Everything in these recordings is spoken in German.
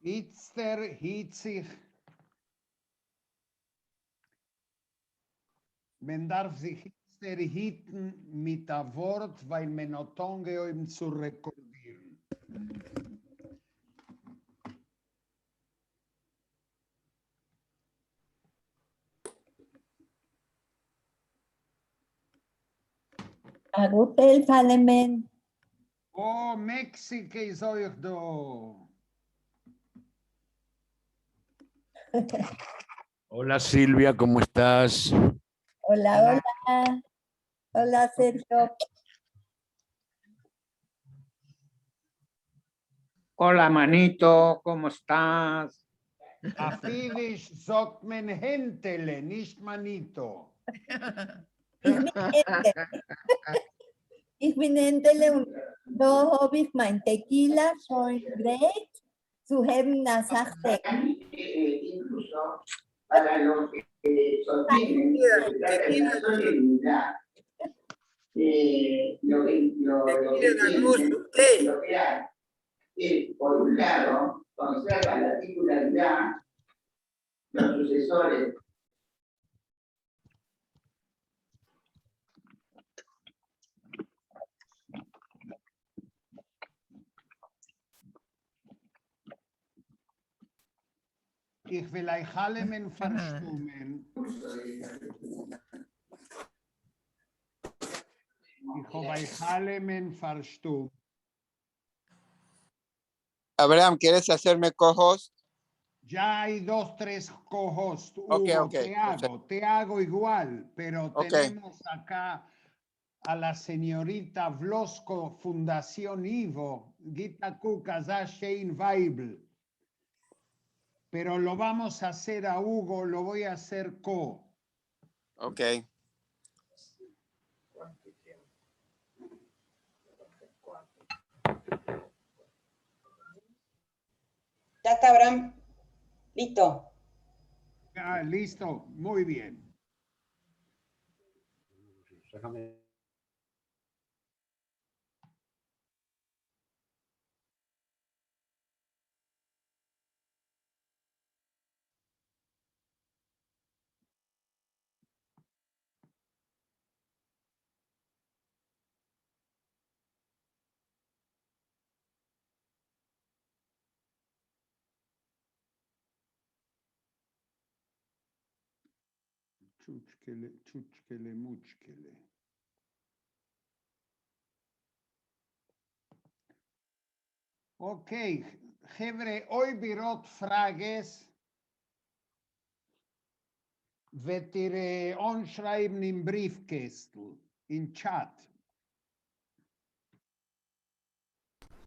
Itzter hitzig. Man darf sich Itzter hitten mit der Wort, weil man noch Tonge um zu rekordieren. A Hotel Parliament. Oh, Mexiko ist euch da. Hola Silvia, ¿cómo estás? Hola, hola. Hola, Sergio. Hola, manito, ¿cómo estás? A Finish sagt man Händele, nicht Manito. Ich bin Entele und da habe ich mein Tequila schon gerät zu haben eine Sache. Incluso para los que sostienen que se trata de la solemnidad, lo que hay es, por un lado, conserva la titularidad, los sucesores. Ich will euch alle verstummen. Ich habe euch alle verstummen. Abraham, ¿quieres hacerme co-host? Ya hay 2, 3 co-hosts. Ok, Hugo, ok, te hago igual, pero Ok. tenemos acá a la señorita Vlosco Fundación Ivo, Gita Kukaza Shane Weibel. Pero lo vamos a hacer a Hugo, lo voy a hacer co. Ok. Ya está, Abraham. Listo. Ah, listo, muy bien. Chuchkele, chuchkele, muchkele. Okay, חבר'ה, hoy birot frages. Vetire onschreiben im Briefkästel, in Chat.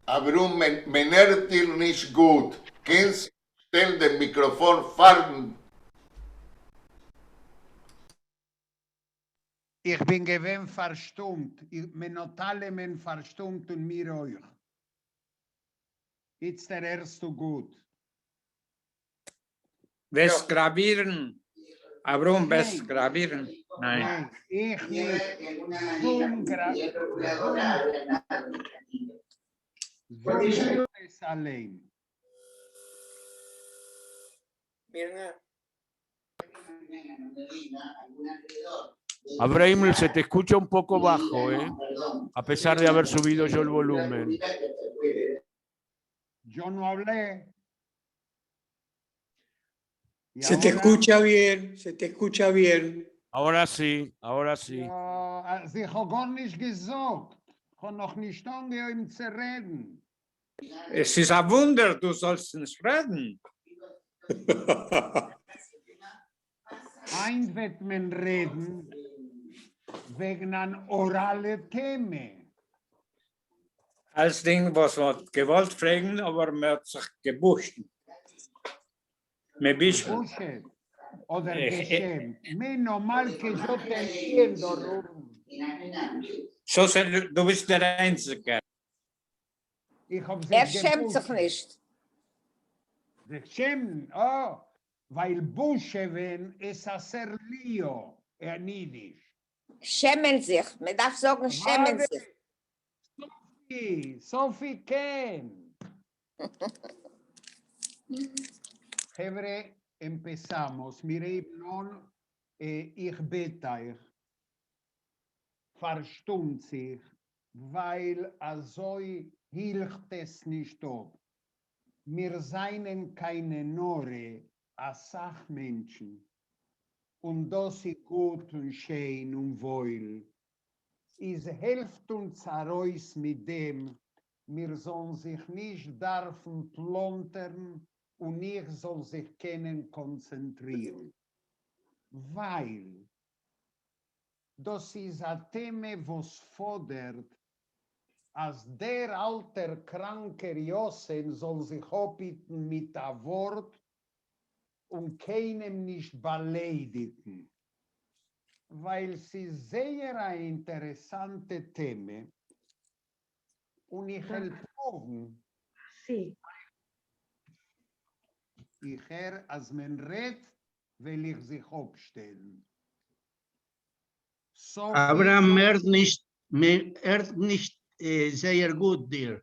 Abrum, man hört dir nicht gut. Kannst stell das Mikrofon fahren? Ich bin gewinn verstummt. Menotale men verstummt und mir euch. Jetzt der erste gut. ¿Ves grabieren? Abraham, ¿ves grabieren? Nein. Ich Y de nicht. alguna Zoom manera, y el procurador habla nada. Zoom es allein. Abraham, se te escucha un poco bajo, a pesar de haber subido yo el volumen. Yo no hablé. ¿Y Se te ahora? escucha bien, se te escucha bien. Ahora sí, ahora sí. Ja, ich habe gar nicht gesagt. Ich habe noch nicht angehört zu reden. Es ist ein Wunder, du sollst nicht reden. Ein wird man reden wegen an orale Themen. Als Ding, was man gewollt fragen, aber man hat sich gebuscht. Me bicho. Busche oder geschämt. Menos mal que yo te entiendo, Ruben. Du bist der Einzige. Ich habe Schämt sich nicht. Sich schämen, oh, weil Buschewen ist hacer lío, niedisch. Schämen sich. Man darf sagen, schämen sich. Sophie, Sophie Ken. Hebre, empezamos. Mirei non, ich bitte euch, verstummt sich, weil azoi hilft es nicht ob. Wir seien keine Nore, a Sachmenschen, und das ist gut und schön und wohl. Es hilft uns heraus mit dem, wir sollen sich nicht dürfen plontern und ich soll sich können konzentrieren. Weil das ist ein Thema, was fordert, als der alter kranker Jossen soll sich hobbiten mit einem Wort und keinem nicht beleidigen. Weil sie sehr ein interessante Thema und ich helfe morgen. Sí. Ich höre, als man redet, will ich sich aufstellen. So Abraham viel- hört nicht sehr gut dir.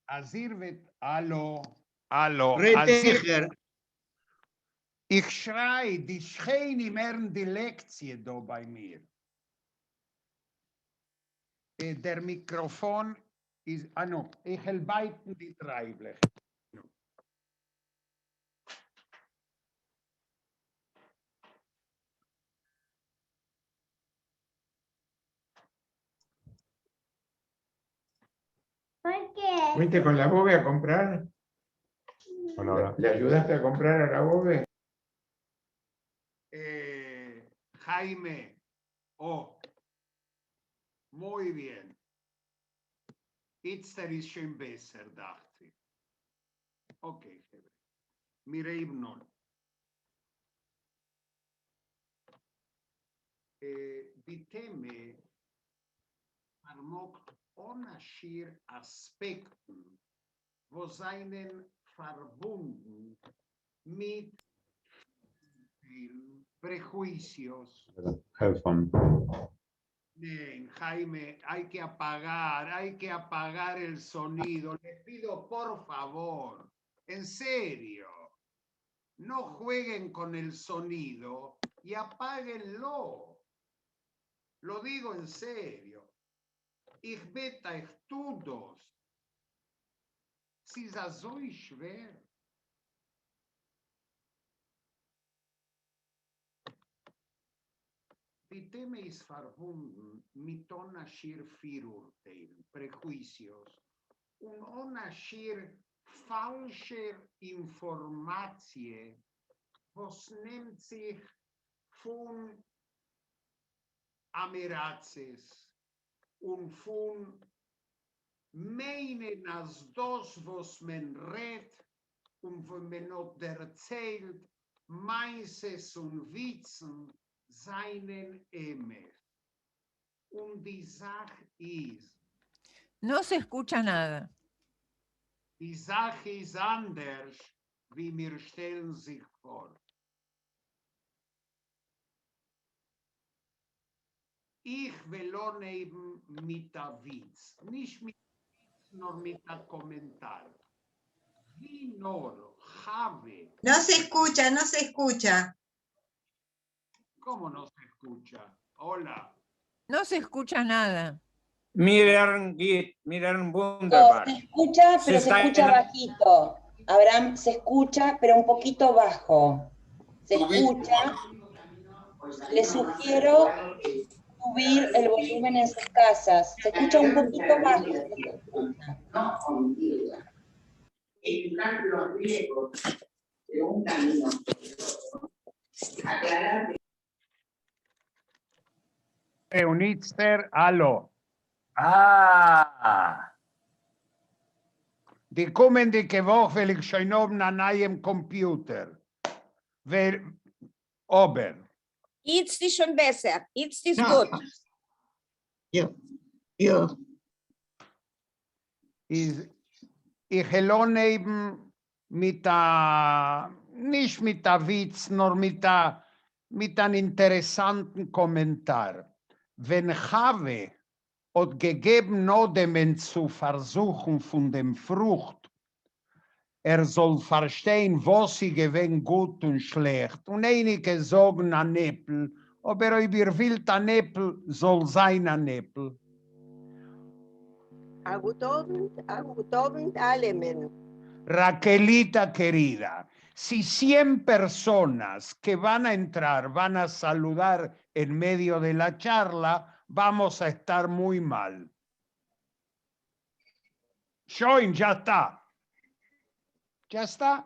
als ihr wird, hallo, hallo, Red als ihr- sicher. ich schrei, die schreien im Ernst die Lektie da bei mir. Der Mikrofon ist, no, ich will beiden die Treiblich. ¿Fuiste con la Bobe a comprar? Hola, hola. ¿Le ayudaste a comprar a la Bobe? Jaime, oh, muy bien. Itzter ist schon besser, dachte ich. Okay, mire himnon. Die Themen vermogt onashir Aspekten, wo seinen verbunden mit prejuicios. Bien, Jaime, hay que apagar el sonido. Les pido por favor, en serio, no jueguen con el sonido y apáguenlo. Lo digo en serio. Ich bitte euch todos. Es ist so schwer. Die Thema ist verbunden mit onashir Firurteilen, Prejuicios und onashir falsche Informatie, was nimmt sich von Amirazes und von meinen als das, was man redet und wenn man noch erzählt, Meises und Witzen, seinen Emes. Und die Sache ist, No se escucha nada. die Sache ist anders, wie wir stellen sich vor. Ich will auch neben mit der Witz, nicht mit Witz, nur mit der Kommentar. Wie nur habe, No se escucha, no se escucha. ¿cómo no se escucha? Hola. No se escucha nada. Miren, miren, No, wunderbar. se escucha, pero Se se está escucha en- bajito. Abraham, se escucha, pero un poquito bajo. Se escucha. Les sugiero subir el volumen en sus casas. Se escucha un poquito bajo. No olvida. Evitar los riesgos de un camino. Aclarar Eunitzter, allo. Ah, Die kommende Woche will ich schon oben an einem Computer. Ober. Jetzt ist schon besser. Jetzt ist Ja. gut. Ja. Ich will neben mit der, nicht mit der Witz, nur mit einem interessanten Kommentar. Wenn habe und gegeben Nodemen zu versuchen von dem Frucht. Soll verstehen, was sie gewinnt gut und schlecht. Und einige sagen ein Äpfel, aber über will ein Äpfel, soll sein ein Äpfel. Agutobend Alemen. Raquelita querida, si 100 personas que van a entrar van a saludar en medio de la charla, vamos a estar muy mal. Schön, ya está. Ya está.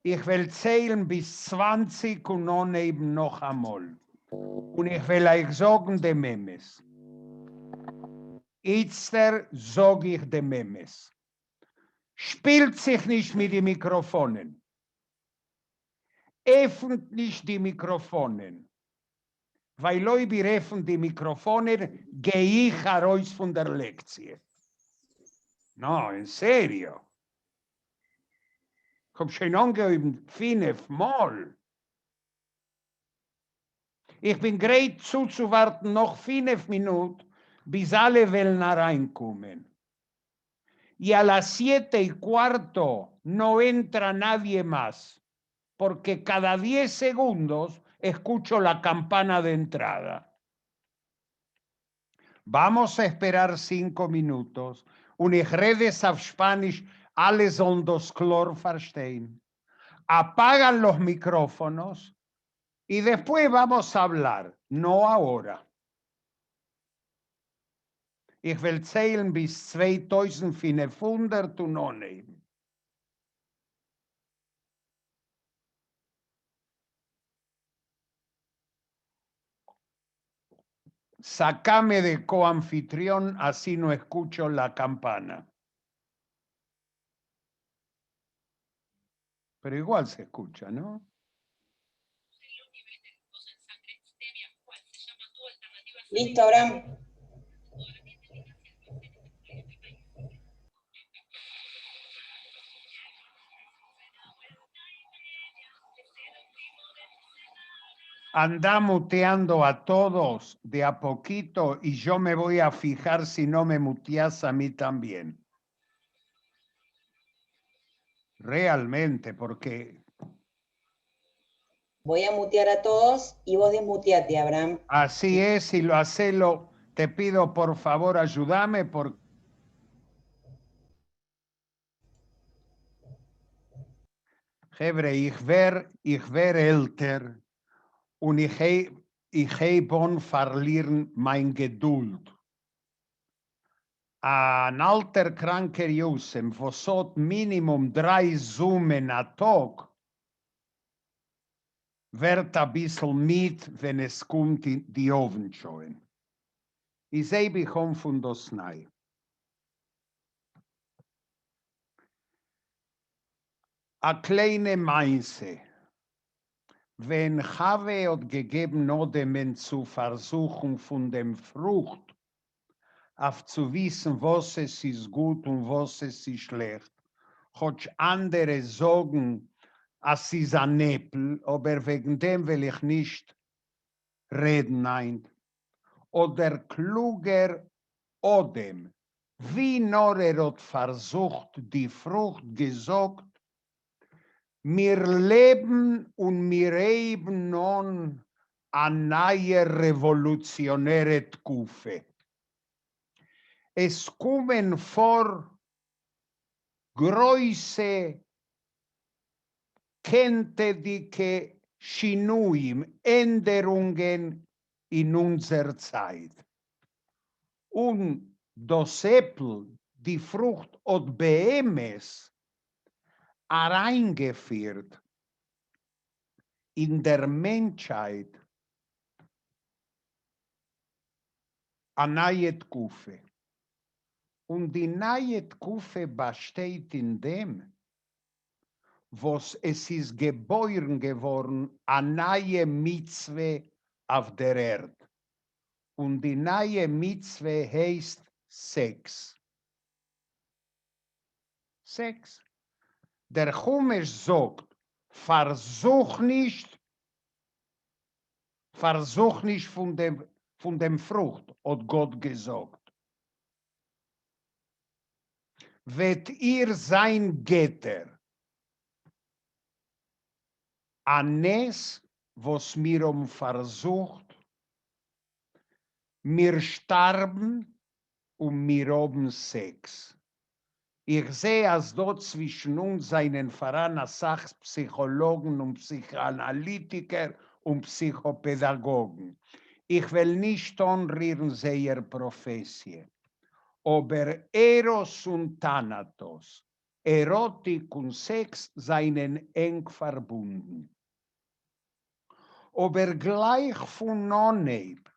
Ich will zählen bis 20 und dann eben noch einmal. Und ich will euch sagen, die Memes. Jetzt sage ich die Memes. Spielt sich nicht mit den Mikrofonen. Öffnet nicht die Mikrofonen. Weil Leute öffnen die Mikrofonen, gehe ich heraus von der Lektion. No, en serio. Ich habe schon angeübt, 5 Mal. Ich bin bereit zuzuwarten, noch 5 Minuten, bis alle Wellen reinkommen. Y a las 7:15 no entra nadie más, porque cada 10 segundos escucho la campana de entrada. Vamos a esperar 5 minutos. Und ich rede es auf Spanisch, alle sollen das klar verstehen. Apagan los micrófonos y después vamos a hablar, no ahora. Ich will zählen bis 2500 und annehmen. Sácame de coanfitrión, así no escucho la campana. Pero igual se escucha, ¿no? Listo, Abraham. Anda muteando a todos de a poquito y yo me voy a fijar si no me muteas a mí también. Realmente, porque... Voy a mutear a todos y vos desmuteate, Abraham. Así es, si lo haces, te pido por favor ayúdame porque... Hebre, ich wer älter. Und ich habe verlieren mein Geduld. Ein alter kranker Josem, was hat Minimum 3 Summen a Tag, wird ein bisschen mit, wenn es kommt in die Ofenscheuen. Ich sehe, ich komme von das Nei. A kleine Mainze. Wenn Chave hat gegeben Nodemen zu versuchen von dem Frucht, auf zu wissen, was es ist gut und was es ist schlecht, hat andere sagen, es ist ein Äpfel, aber wegen dem will ich nicht reden, nein. Oder kluger Odem, wie nur hat versucht, die Frucht gesagt, wir leben und wir eben nun eine neue revolutionäre Tkufe. Es kommen vor große, kenntliche Shinuim, Änderungen in unserer Zeit. Und das Äpfel, die Frucht od Behemes, reingeführt in der Menschheit eine neue Tkufe. Und die neue Tkufe besteht in dem, was es ist geboren geworden, eine neue Mitzwe auf der Erde. Und die neue Mitzwe heißt Sex. Sex. Der Chumash sagt, versuch nicht von dem von dem Frucht, hat Gott gesagt. Wird ihr sein Getter, Anes, was mir versucht, mir starben und mir oben Sex. Ich sehe, als dort zwischen uns einen Verein Sachpsychologen und Psychoanalytiker und Psychopädagogen. Ich will nicht anrühren seiner Professie, aber Eros und Thanatos, Erotik und Sex seien eng verbunden. Aber gleich von Noneb,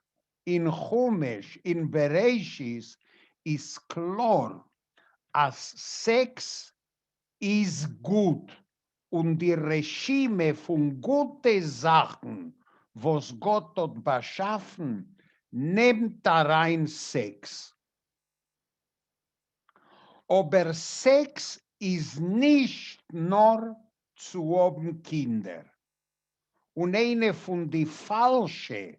in Chumash, in Bereshis, ist klar, als Sex ist gut und die Regime von guten Sachen, was Gott hat beschaffen, nimmt darein Sex. Aber Sex ist nicht nur zu haben Kinder. Und eine von den falschen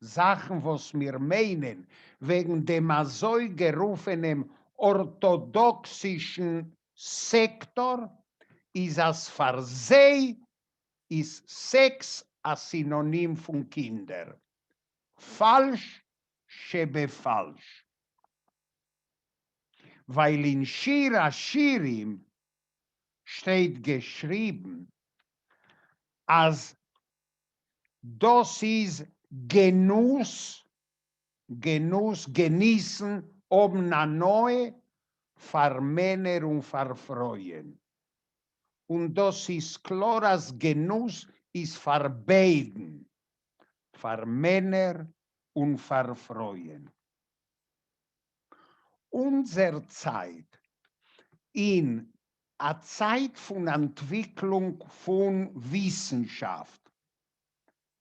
Sachen, was wir meinen, wegen dem so gerufenen orthodoxischen Sektor, ist als Verseh, ist Sex ein Synonym von Kinder. Falsch, schebe falsch. Weil in Shir HaShirim steht geschrieben, als das ist Genuss, genießen, um na neue, vermänner und verfreuen. Und das ist klar, als Genuss ist verbeiden, vermänner und verfreuen. Unsere Zeit, in a Zeit von Entwicklung von Wissenschaft,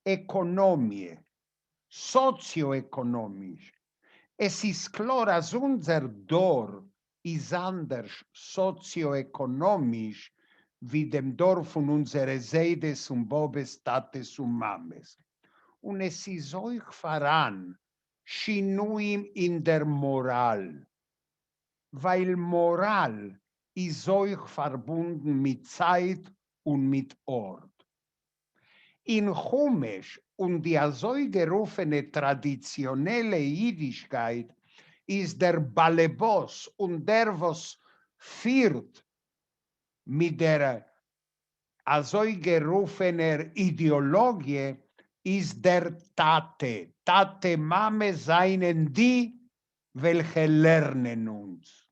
Ökonomie, sozioökonomisch. Es ist klar, dass unser Dorf ist anders sozioökonomisch wie dem Dorf von unserer Seides und Bobes, Tates und Mames. Und es ist euch voran, Schinuim in der Moral, weil Moral ist euch verbunden mit Zeit und mit Ort. In Chumash und die so gerufene traditionelle Jüdischkeit ist der Balebos und der, was führt mit der so gerufener Ideologie, ist der Tate. Tate Mame seien die, welche lernen uns.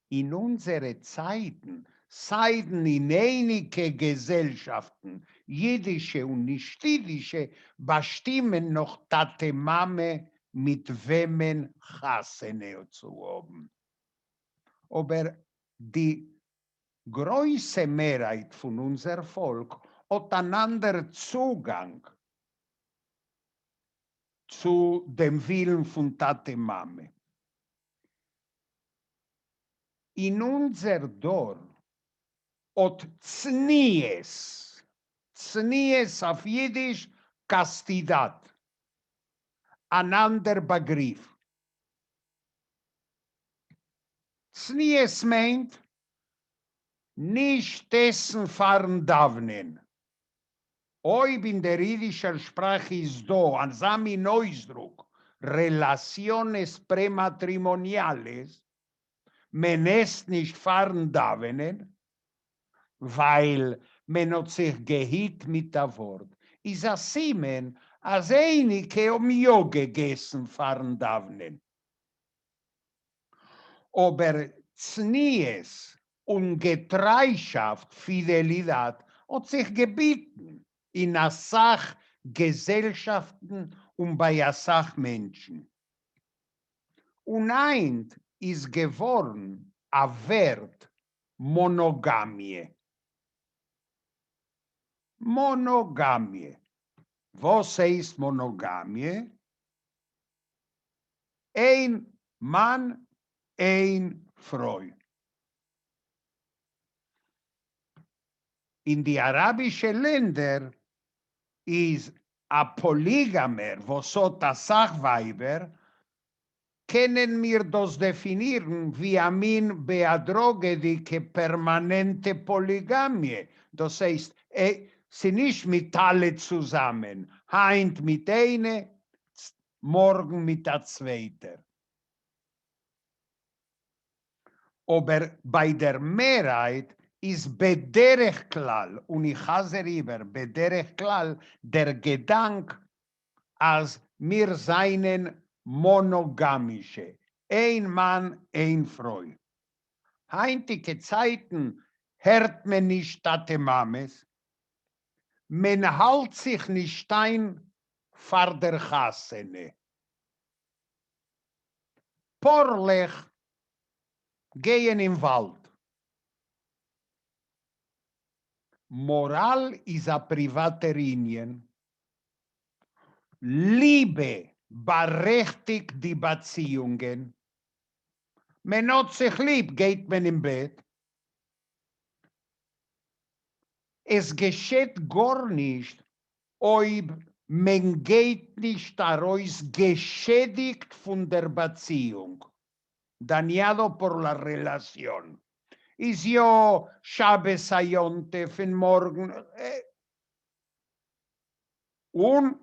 In unsere Zeiten, seien in einige Gesellschaften, jüdische und nicht-jüdische, bestimmen noch Tate Mame, mit wem Hasene zu haben. Aber die große Mehrheit von unser Volk hat einen anderen Zugang zu dem Willen von Tate Mame. In unser Dorf hat Znies auf Jiddisch Kastidad, ein anderer Begriff. Znies meint, nicht dessen fahren davnen. Oib in der jüdischen Sprache ist da, ein Sami Neusdruck, Relaciones prämatrimoniales, man ist nicht fahren davnen, weil man hat sich gehit mit der Wort. Ist a Simen, als einige jo gegessen fahren davnen. Aber Znies und Getreischaft, Fidelität, hat sich gebieten in a Sach Gesellschaften und bei a Sach Menschen. Und eint ist geworden a Wert Monogamie. Monogamie. Was heißt Monogamie? Ein Mann, ein Frau. In die arabischen Länder ist a Polygamer, vosot a Sachweiber, können wir das definieren wie amin beadrogedike permanente Polygamie. Das heißt, sie nicht mit alle zusammen, heint mit eine, morgen mit der zweite. Aber bei der Mehrheit ist bederech klal, und ich hasse rüber, bederech klal, der Gedanke, als wir seinen monogamische, ein Mann, ein Frau. Heintige Zeiten hört man nicht Tate Mames, man hält sich nicht ein vor der Chassene. Porlech gehen im Wald. Moral ist a private Linien. Liebe berechtigt die Beziehungen. Man hat sich lieb, geht man im Bett. Es geschieht gar nicht, ob man geht nicht daraus geschädigt von der Beziehung. Dañado por la relación. Is yo Shabbos Ayonte von morgen. Und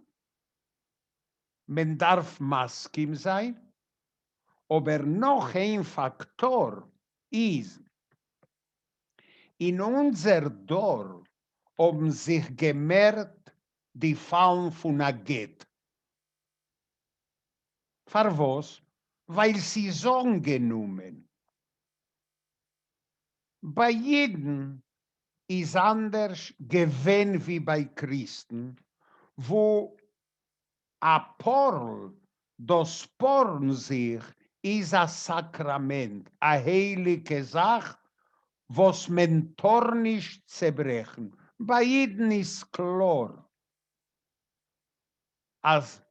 man darf maskim sein, aber noch ein Faktor ist, in unser Dorf haben sich gemerkt die Fallen von Aget. Für was? Weil sie so genommen. Bei jedem ist anders gewesen wie bei Christen, wo a Porl, das Porn sich, ist ein Sakrament, a heilige Sache, was man nicht zerbrechen. Bei jedem ist klar, als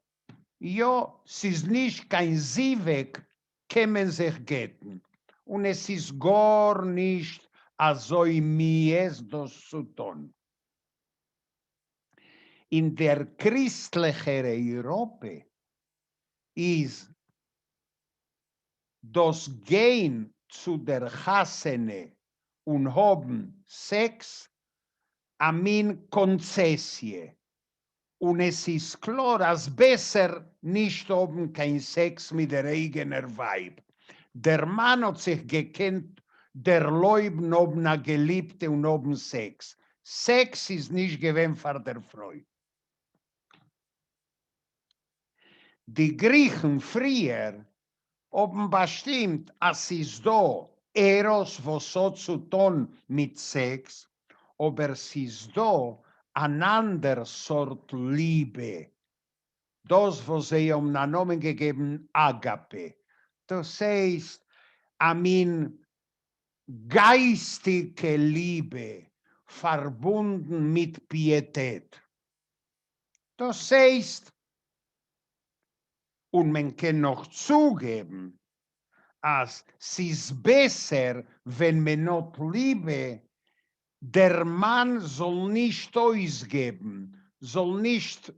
ja, es ist nicht kein Sieweg, kämen sich geten. Und es ist gar nicht so mies das zu tun. In der christlichen Europa ist das Gehen zu der Chassene und haben Sex amin Konzessie. Und es ist klar, dass besser nicht haben kein Sex mit der eigenen Weib. Der Mann hat sich gekannt, der Leuten haben eine Geliebte und haben Sex. Sex ist nicht gewesen für der Frau. Die Griechen früher haben bestimmt, es ist da Eros, was so zu tun mit Sex, aber es ist da eine andere Sort Liebe. Das, was sie haben einen Namen gegeben, Agape. Das heißt, geistige Liebe verbunden mit Pietät. Das heißt, und man kann noch zugeben, als es ist besser, wenn man not Liebe, der Mann soll nicht ausgeben, soll nicht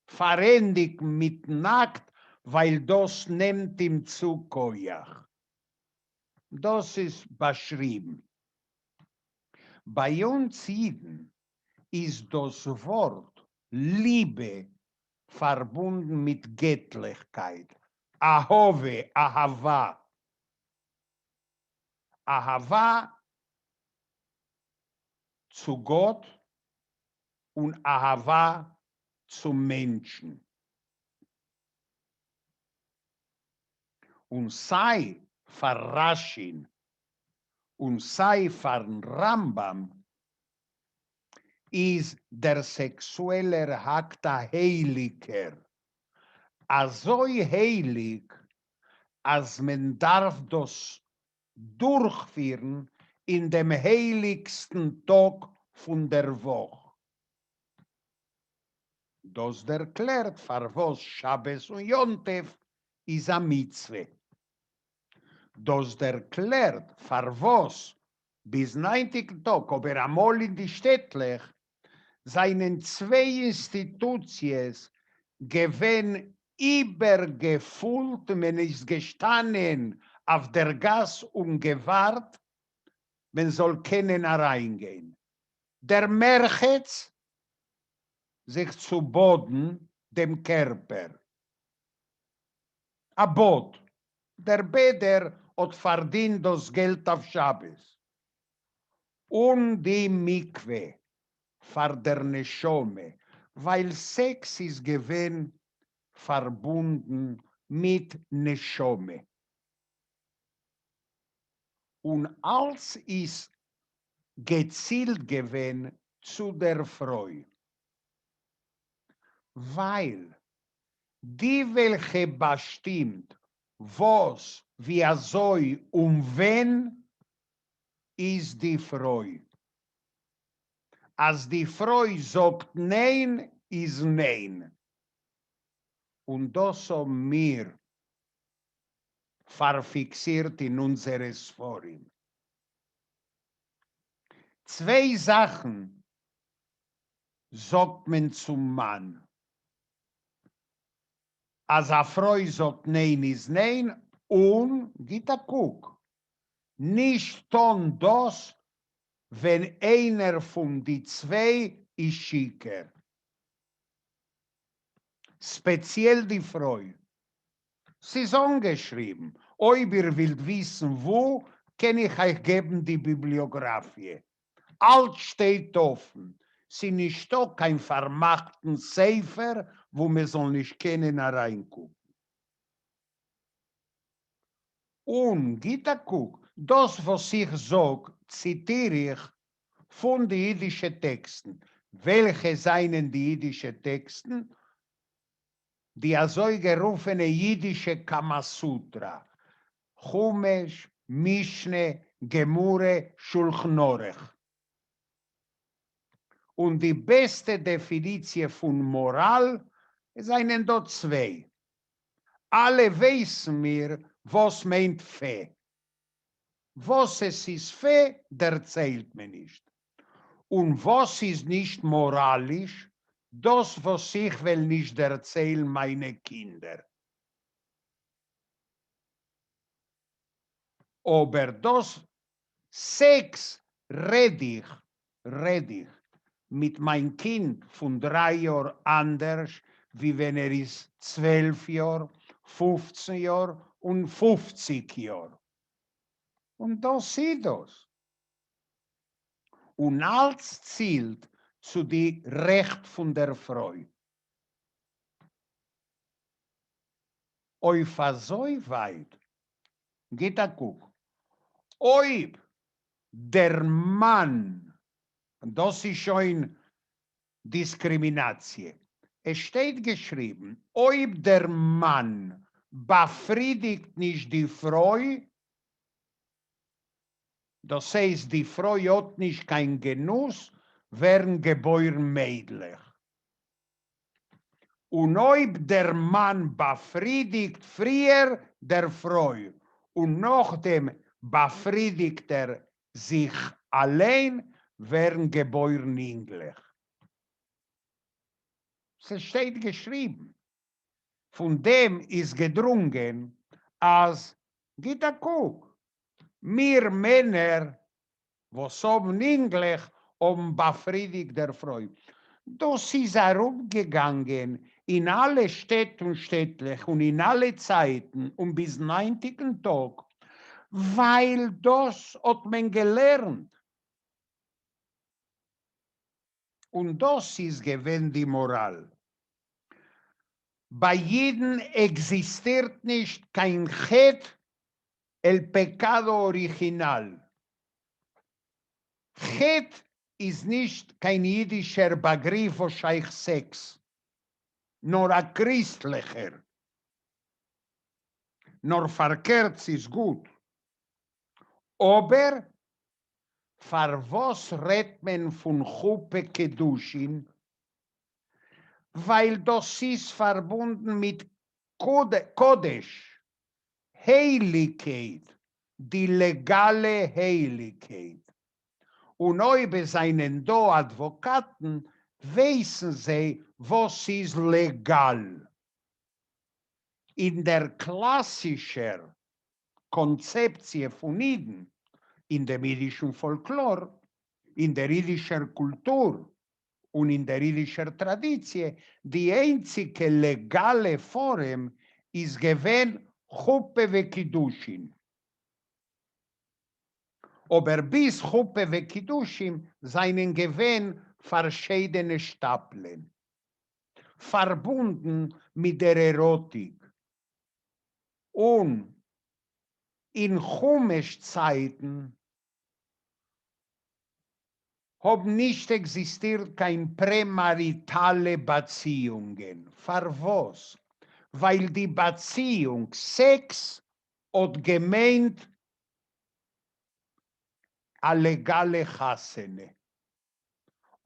verändigen mit Nackt, weil das nimmt ihm zu Koyach. Das ist beschrieben. Bei uns Jiden ist das Wort Liebe verbunden mit Göttlichkeit. Ahove, Ahava. Ahava zu Gott und Ahava zum Menschen. Und sei verraschen und sei von Rambam ist der sexuelle Akt heiliger. So heilig, als man darf das durchführen in dem heiligsten Tag von der Woche. Das erklärt, für was Shabbos und Jontef ist eine Mitzwe. Das erklärt, für was bis 90 Tage, aber einmal in die Städtlich, seinen zwei Institutions gewinn übergefüllt, man ist gestanden auf der Gas und gewahrt, man soll keinen reingehen. Der Merchetz sich zu Boden, dem Körper. A Boot. Der Beder hat verdient das Geld auf Schabes. Und die Mikve, für der Neshome, weil Sex ist gewinn verbunden mit Neshome. Und als ist gezielt gewinn zu der Freude. Weil die, welche bestimmt, was, wie soll und wenn, ist die Freude. Als die Freude sagt Nein, ist Nein. Und das haben wir verfixiert in unseres Forum. Zwei Sachen sagt man zum Mann. Als eine Frau sagt Nein ist Nein und geht a guck. Nicht tun das, wenn einer von die zwei ist schicker. Speziell die Frau. Sie ist angeschrieben. Ob ihr wollt wissen, wo, kann ich euch geben die Bibliografie. Alles steht offen. Sie nicht doch kein vermachten Sefer, wo man soll nicht kennen reingucken. Und Gita guck, das, was ich sage, zitiere ich von den jüdischen Texten. Welche seien die jüdischen Texten? Die so gerufene jüdische Kamasutra. Chumash, Mishne, Gemure, Shulchan Aruch. Und die beste Definition von Moral seien dort zwei. Alle wissen wir, was meint Fe. Was es ist Fe, erzählt man nicht. Und was ist nicht moralisch, das, was ich will nicht erzählen, meine Kinder. Aber das Sex rede ich mit meinem Kind von 3 Jahren anders, wie wenn ist 12 Jahre, 15 Jahre und 50 Jahre. Und das sieht das. Und alles zielt zu dem Recht von der Frau. Auf so weit geht a guck. Ob der Mann, das ist schon Diskrimination. Es steht geschrieben, ob der Mann befriedigt nicht die Frau, das heißt, die Frau hat nicht kein Genuss, werden geboren mädlich. Und ob der Mann befriedigt früher der Frau und nachdem befriedigt sich allein, werden geboren ähnlich. Es steht geschrieben. Von dem ist gedrungen, als Gita guck. Wir Männer, was haben ähnlich, befriedigt der Frau. Das ist herumgegangen in alle Städte und Städtlich und in alle Zeiten und bis 90. Tag, weil das hat man gelernt. Und das ist gewesen die Moral. Bei jedem existiert nicht kein Het, el pecado original. Het ist nicht kein jüdischer Begriff für Scheich Sex, nur ein christlicher. Nur verkehrt ist gut. Aber für was redet man von Chuppe Kedushin? Weil das ist verbunden mit Kodesh, Heiligkeit, die legale Heiligkeit. Und ob es einen da Advokaten, wissen sie, was ist legal. In der klassischen Konzeption von Iden, in der jüdischen Folklore, in der jüdischen Kultur und in der jüdischen Tradition, die einzige legale Form ist gewesen Chuppe ve Kiddushin. Aber bis Chuppe ve Kiddushin seinen gewesen verschiedene Stapeln, verbunden mit der Erotik. Und in Chumash-Zeiten haben nicht existiert kein prämaritale Beziehungen. Für was? Weil die Beziehung Sex hat gemeint a legale Chassene.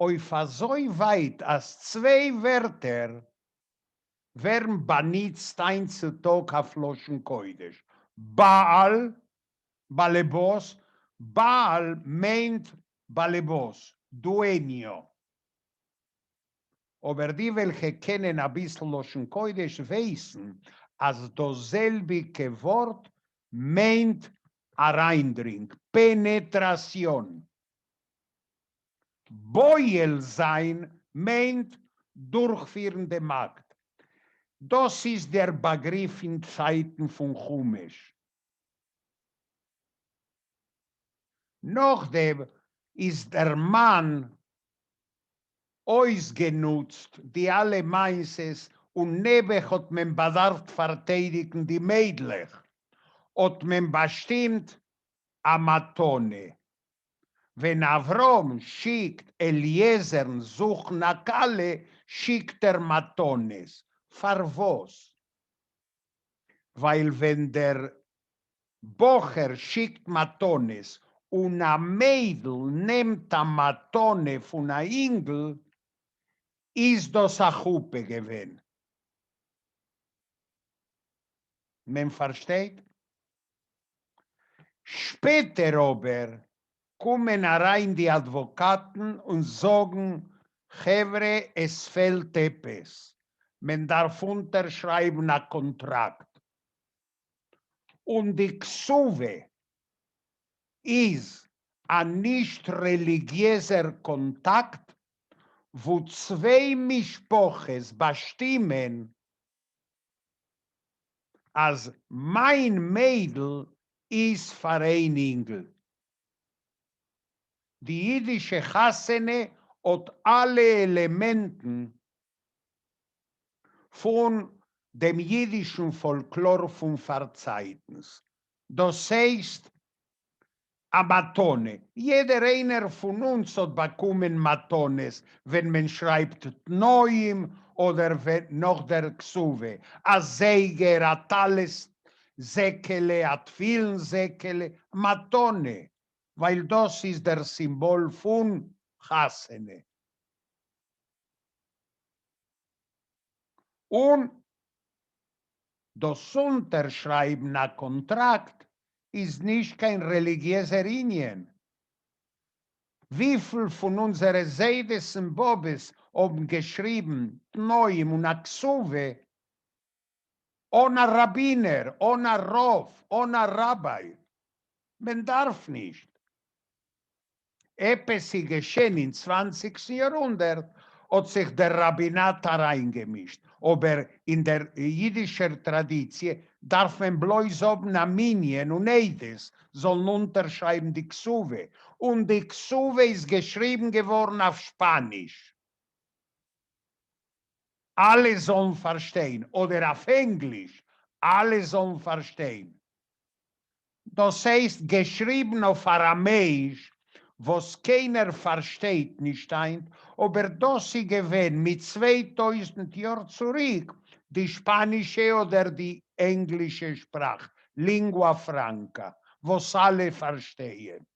Auf so weit als 2 Wörter werden benutzt heutzutage auf Loschen Kodesh. Baal, Balebos, Baal meint Balebos, dueño. Aber die, welche kennen ein bisschen Loschen Kodesh, wissen, als dasselbe Wort meint Reindring, Penetration. Beuel sein meint durchführende Magd. Das ist der Begriff in Zeiten von Chumash. Nachdem ist der Mann ausgenutzt, die alle Mainzes, und neben hat man bedarf verteidigen die Mädchen. Hat man bestimmt a Matone. Wenn Avrom schickt Eliezer sucht nach Kalle, schickt Matones. Für was? Weil wenn der Bocher schickt Matones und ein Mädel nimmt a Matone von a Ingel, ist das a Chuppe gewesen. Man versteht? Später aber kommen herein die Advokaten und sagen, Chevre, es fehlt etwas. Man darf unterschreiben einen Kontrakt. Und die Ksuve ist ein nicht religiöser Kontakt, wo 2 Mischpoches bestimmen, als mein Mädel ist Vereinigel. Die jüdische Chassene hat alle Elemente von dem jüdischen Folklore von Verzeitens. Das heißt, a Matone. Jeder einer von uns hat bekommen Matones, wenn man schreibt Neuim oder noch der Ksuve. A Seiger, a Tales Säckele, a Tfilen Säckele, Matone. Weil das ist der Symbol von Chassene. Und das Unterschreiben nach Kontrakt ist nicht kein religiöser Indien. Wie viel von unseren Seides und Bobes haben geschrieben, Neuim und Aksuve, ohne Rabbiner, ohne Rav, ohne Rabbi. Man darf nicht. Etwas ist geschehen im 20. Jahrhundert, hat sich der Rabbinat reingemischt. Aber in der jüdischen Tradition darf man bloß oben Aminien und Eides sollen unterschreiben die Ksuve. Und die Ksuve ist geschrieben geworden auf Spanisch. Alle sollen verstehen. Oder auf Englisch. Alle sollen verstehen. Das heißt, geschrieben auf Aramäisch, was keiner versteht nicht ein, aber das sie gewähnt mit 2000 Jahren zurück, die spanische oder die englische Sprache, Lingua Franca, was alle verstehen.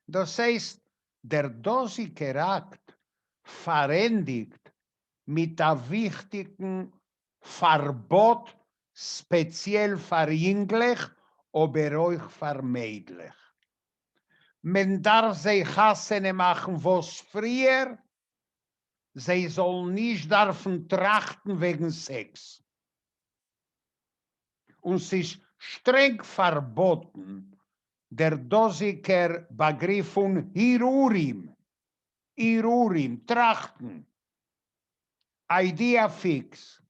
Das heißt, der dosige Akt verendigt mit einem wichtigen Verbot, speziell für Jünglich, aber auch für Mädlich. Man darf sie Chassene machen, was früher, sie soll nicht dürfen trachten wegen Sex. Und es ist streng verboten, der Dosiker Begriff von Hirurim, trachten, Idea fix.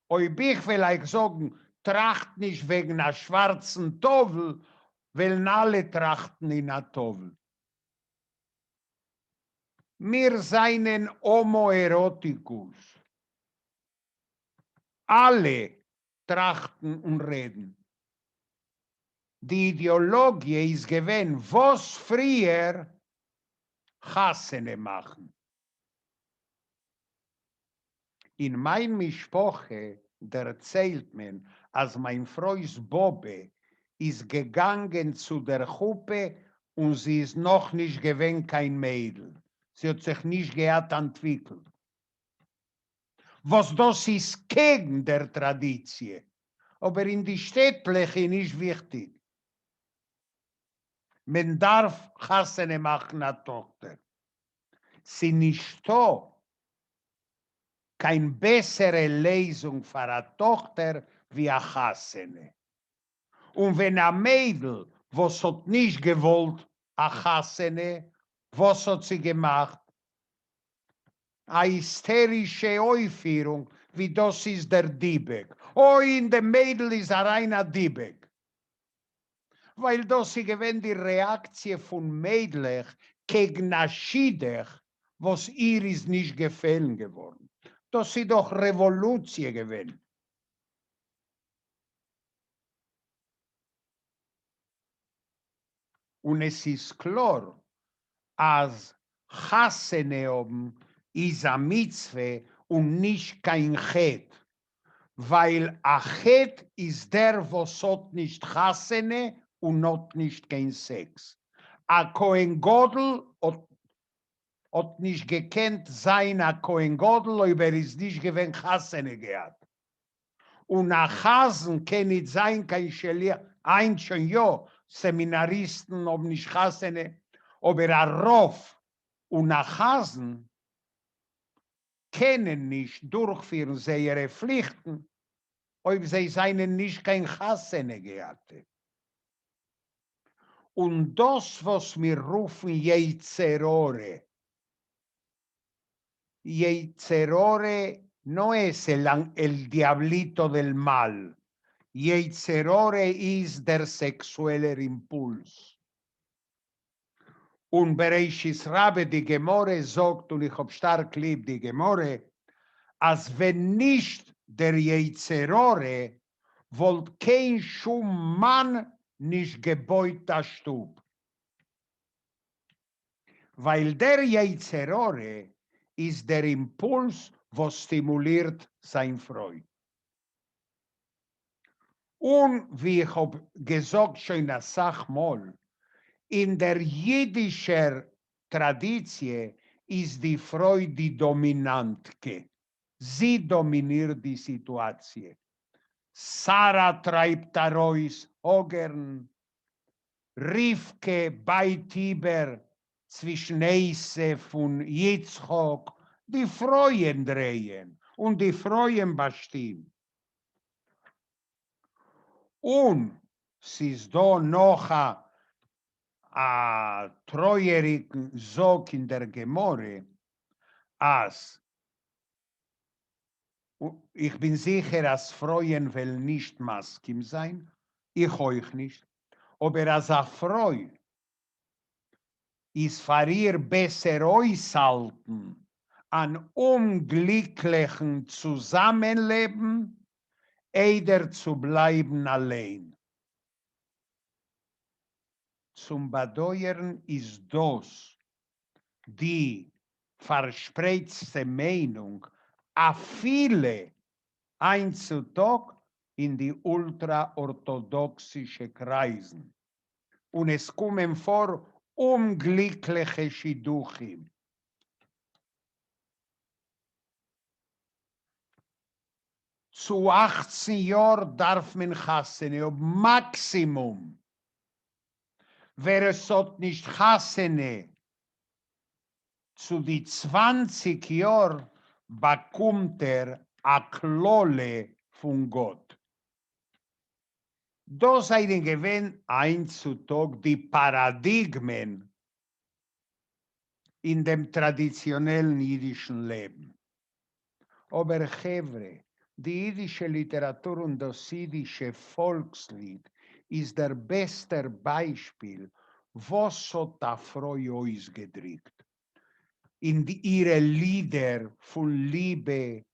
Ob ich vielleicht sagen, tracht nicht wegen einer schwarzen Tovel, weil alle trachten in der Tovel. Wir seien Homoeroticus. Alle trachten und reden. Die Ideologie ist gewesen, was früher Chassene machen. In mein Mischpoche erzählt man, als mein Freund Bobbe ist gegangen zu der Gruppe und sie ist noch nicht gewesen, kein Mädel. Sie hat sich nicht gehabt entwickelt. Was das ist gegen der Tradition. Aber in die Städtliche nicht wichtig. Man darf Chassene machen, eine Tochter. Sie nicht da. Keine bessere Lesung für eine Tochter wie eine Chassene. Und wenn ein Mädel, was hat nicht gewollt, eine Chassene, was hat sie gemacht? Eine hysterische Aufführung, wie das ist der Diebek. Oh, in dem Mädel ist ein reiner Diebek. Weil das ist gewesen die Reaktion von Mädchen gegen Schiedech, was ihr ist nicht gefallen geworden. Das ist doch Revolution gewesen. Und es ist klar, als Chassene oben ist eine Mitzwe und nicht kein Chet. Weil a Chet ist der, was hat nicht Chassene und hat nicht kein Sex. A Kohen Godel hat nicht gekannt sein, a Kohen Godel, aber ist nicht gewinn Chassene gehabt. Und a Chasen kann nicht sein, kein Schelier, ein schon ja, Seminaristen haben nicht Chassene, aber a Rof und a Chasen können nicht durchführen sie ihre Pflichten, ob sie seinen nicht kein Chassene gehabt. Und das, was wir rufen, Yetzerore. Yetzerore no es el diablito del mal. Yetzerore ist der sexuelle Impuls. Und Bereishis Rabbe, die Gemore sagt, und ich hab stark lieb die Gemore, als wenn nicht der Yetzerore, wollt kein Mann nicht gebeuter Stub. Weil der Yetzerore ist der Impuls, was stimuliert sein Freud. Und wie ich habe gesagt, schon eine Sache mal, in der jüdischen Tradition ist die Freude die Dominantke. Sie dominiert die Situation. Sarah treibt Arois Hogern, Rivke bei Tiber zwischen Eisef und Yitzchok, die Freuen drehen und die Freuen bestimmen. Und es ist da noch ein treuerigen Sog in der Gemorre, als ich bin sicher, dass Freuen will nicht Maskim sein, ich euch nicht, aber als eine Freude ist für ihr besser aushalten an unglücklichen Zusammenleben, eider zu bleiben allein. Zum Bedeuern ist das die verspreizte Meinung, a viele einzutag in die ultraorthodoxische Kreisen. Und es kommen vor unglückliche Schiduchim. Zu 18 Jahren darf man Chassene, ob Maximum. wer es hat nicht Hasene. Zu die 20 Jahr bekommt a Klole von Gott. Da seien gewesen einzutag die Paradigmen in dem traditionellen jüdischen Leben. Aber Chevre, die jüdische Literatur und das jüdische Volkslied ist der beste Beispiel, was hat die Frau ausgedrückt. In ihre Lieder von Liebe,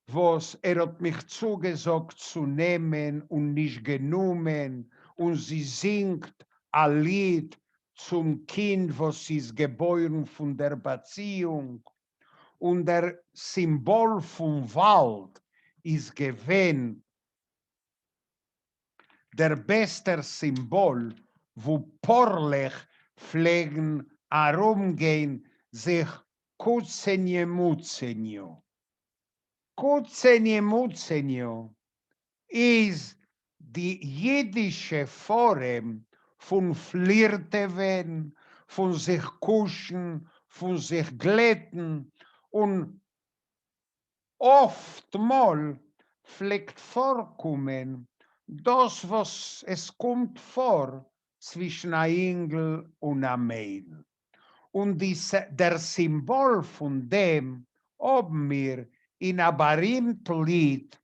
was hat mich zugesagt zu nehmen und nicht genommen, und sie singt ein Lied zum Kind, was ist geboren von der Beziehung. Und der Symbol vom Wald ist gewesen der beste Symbol, wo Porlech pflegen herumgehen, sich Kutsenje Mutsenjo. Kutsenje Mutsenjo ist die jüdische Form von Flirten, von sich kuschen, von sich glätten, und oftmals pflegt vorkommen, das, was es kommt vor zwischen einem Engel und einem Mädel. Und der Symbol von dem haben wir in einem berühmten Lied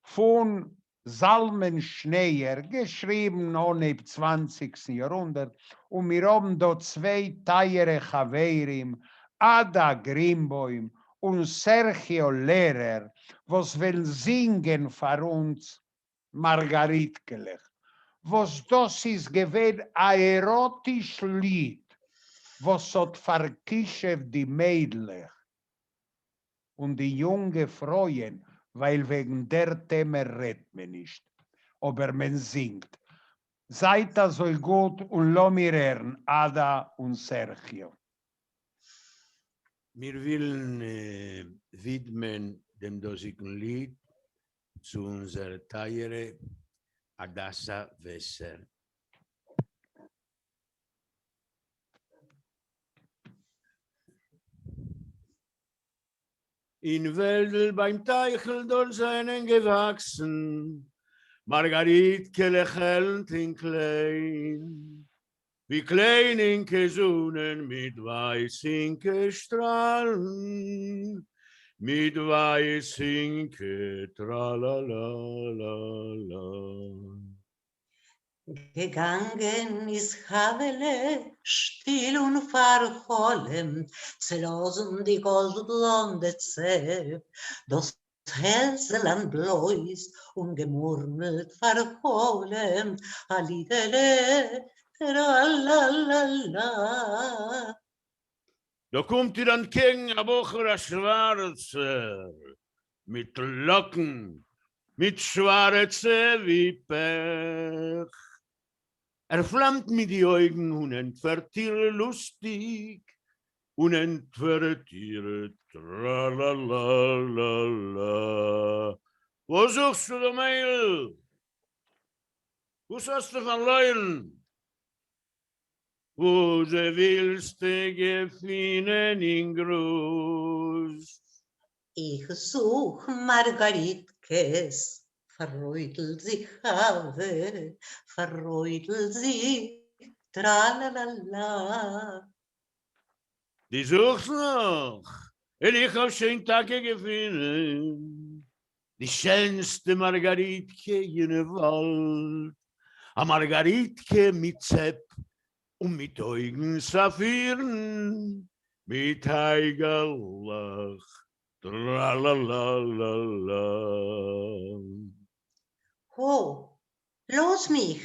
von Salmen Schneer, geschrieben noch im 20. Jahrhundert. Und wir haben dort zwei teure Chaverim, Ada Grimboim und Sergio Lehrer, was will singen für uns Margaritkelech. Was das ist gewesen, ein erotisch Lied, was hat verkischert die Mädchen und die junge Frauen, weil wegen der Themen redet man nicht, aber man singt. Seid also gut und lass mir hören, Ada und Sergio. Wir wollen widmen dem dosigen Lied zu unserer Teiere Adassa Wesser. In Wäldel beim Teichel dort seien gewachsen, Margaritke lächelnd in klein, wie kleininke Sonnen mit weißinke Strahlen, mit weißinke Tralalalala. Gegangen ist Havele, still und verhohlen, zerlosen die goldblonde Zepp, das Hälseland bläust und gemurmelt verhohlen, Alidele, tralalala. Da kommt ihr an King, a Bucher, a Schwarzer, mit Locken, mit schwarze wie Pech. Flammt mit die Augen und entfährt ihr lustig und entfährt ihr tralalala. Wo suchst du, du Mädel? Was hast du von Leulen? Wo sie willst du gefinnen in Gruß? Ich such Margaritkes. Verreutelt sich Have, verreutelt sich, tralalala. Die suchst noch, und ich hab schön Tage gefunden. Die schönste Margaritke in der Wald. A Margaritke mit Zepp und mit Augen Saphiren, mit Heigerlach, tralalala. Oh, los mich,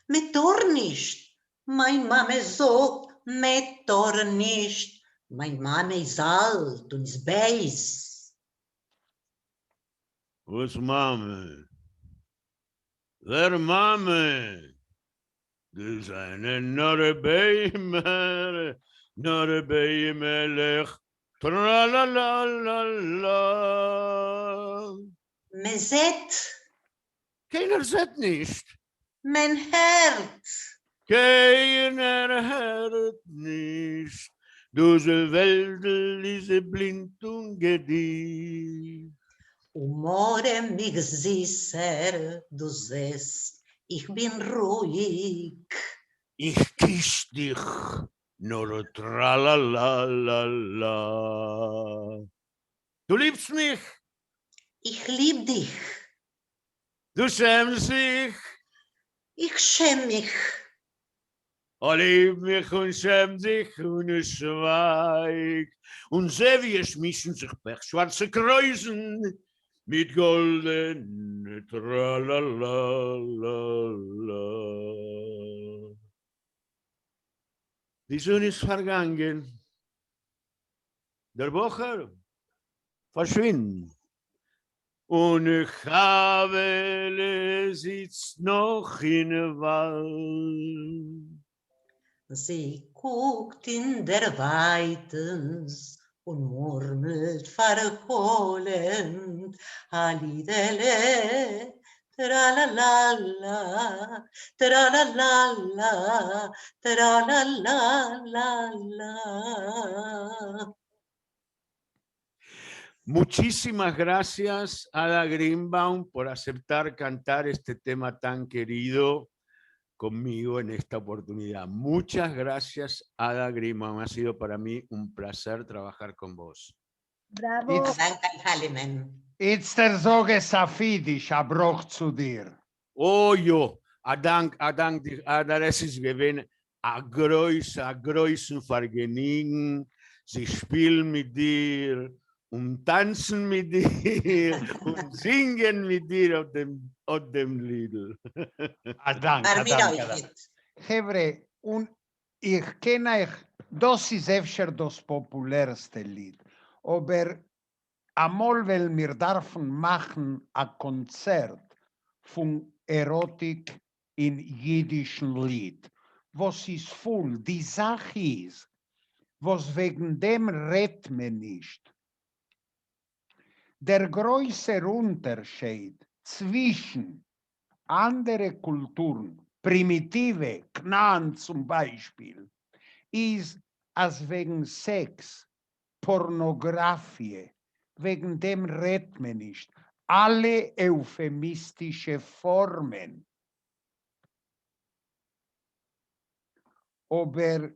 mit Tor nicht. Mein Mame sagt, mit Tor nicht. Mein Mame ist alt und ist beiß. Was Mame? Wer Mame? Das eine Nore Beimelech, tralalala. Me seht. Keiner sieht nicht. Mein Herz. keiner hört nicht. Diese Welt ist blind und gedicht. Umore mich süßer, du siehst, ich bin ruhig. Ich küss dich, nur tralalala. Du liebst mich, Ich lieb dich. du schämst dich. Ich schäm mich. Lieb mich und schäm dich und schweig. Und seh, wie es mischen sich pechschwarze Kreuzen mit golden Tralalala. Die Sonne ist vergangen. Der Woche verschwindet. Und ich habe sitzt noch in der Wald. Sie guckt in der Weitens und murmelt verhohlend Halidele, tralalala, tralalala, tralalala. Muchísimas gracias, Ada Greenbaum, por aceptar cantar este tema tan querido conmigo en esta oportunidad. Muchas gracias, Ada Greenbaum. Ha sido para mí un placer trabajar con vos. Bravo. Jetzt der Soge Safidisch, Abroch zu dir. Oh, jo, Adank, das ist gewesen, a größen Vergnügen. Sie spielen mit dir und tanzen mit dir und singen mit dir auf dem Lied. Dank. Hevre, ich kenne euch, das ist öfter das populärste Lied. Aber einmal, weil wir dürfen machen ein Konzert von Erotik in jüdischen Lied. Was ist voll? Die Sache ist, was wegen dem redet man nicht. Der größere Unterschied zwischen anderen Kulturen, primitive, Knaan zum Beispiel, ist, als wegen Sex, Pornografie, wegen dem redet man nicht. Alle euphemistische Formen. Aber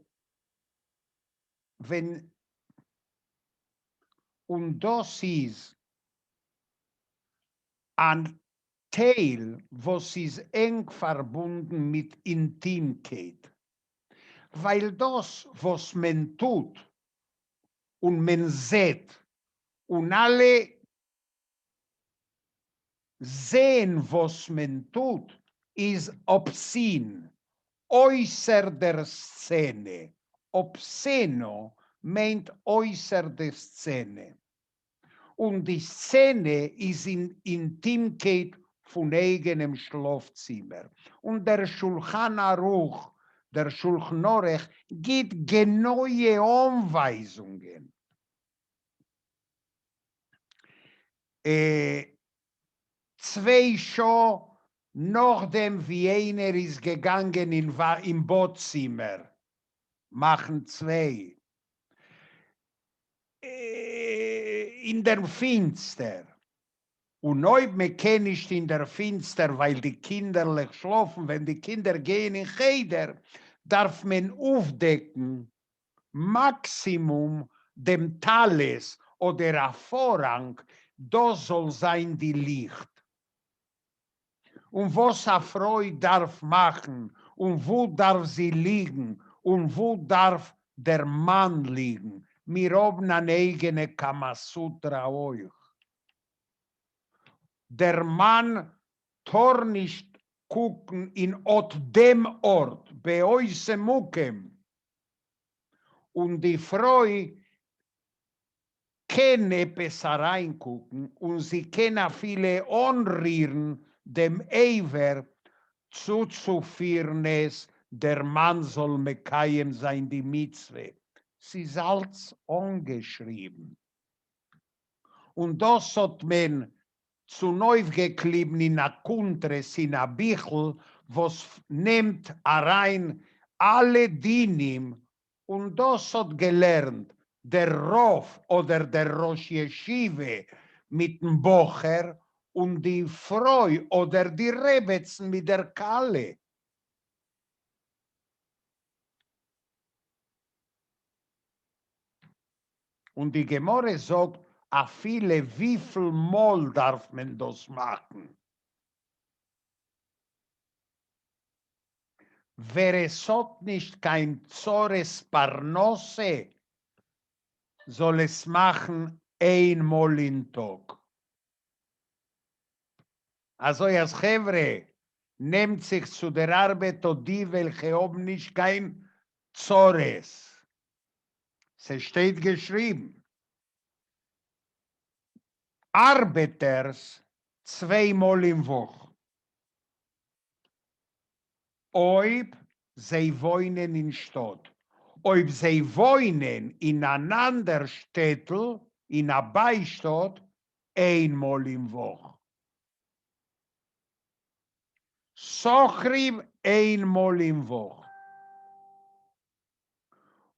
wenn, und das ist ein Teil, was ist eng verbunden mit Intimkeit. Weil das, was man tut und man sieht und alle sehen, was man tut, ist obscen, äußer der Szene. Obsceno meint äußer der Szene. Und die Szene ist in Intimkeit von eigenem Schlafzimmer. Und der Schulchan Aruch, der Schulchan Aruch, gibt genaue Anweisungen. Zwei Stunden nachdem wie einer ist gegangen im Badzimmer, machen zwei. In der Finster. Und heute man kann nicht in der Finster, weil die Kinder schlafen. Wenn die Kinder gehen in Cheder, darf man aufdecken, Maximum dem Talis oder ein Vorrang, das soll sein die Licht. Und was eine Frau darf machen, und wo darf sie liegen, und wo darf der Mann liegen. Wir haben eine eigene Kamasutra euch. Der Mann tor nicht gucken in dem Ort, bei euch Mukem. Und die Frau kann etwas reingucken und sie kann viele anrühren, dem Eiver zuzuführen es, der Mann soll mekayem sein, die Mitzwe. Sie ist alles angeschrieben. Und das hat man zu neu geklebt in a Kuntres, in a Bichl, was nimmt rein alle Dinim und das hat gelernt, der Rov oder der Rosh Yeshive mit dem Bocher und die Freu oder die Rebetzen mit der Kalle. Und die Gemorre sagt, a viele, wie viel Mal darf man das machen? Wer es hat nicht kein Zores Parnosse, soll es machen einmal in Tag. Also, als Chevre, nehmt sich zu der Arbeit und die, welche haben nicht kein Zores. Es steht geschrieben. Arbeiters 2-mal in Woche. Ob sie wohnen in Stadt. Ob sie wohnen in einer anderen Städtel, in einer Beistadt, 1-mal in Woche. Sochrim 1-mal in Woche.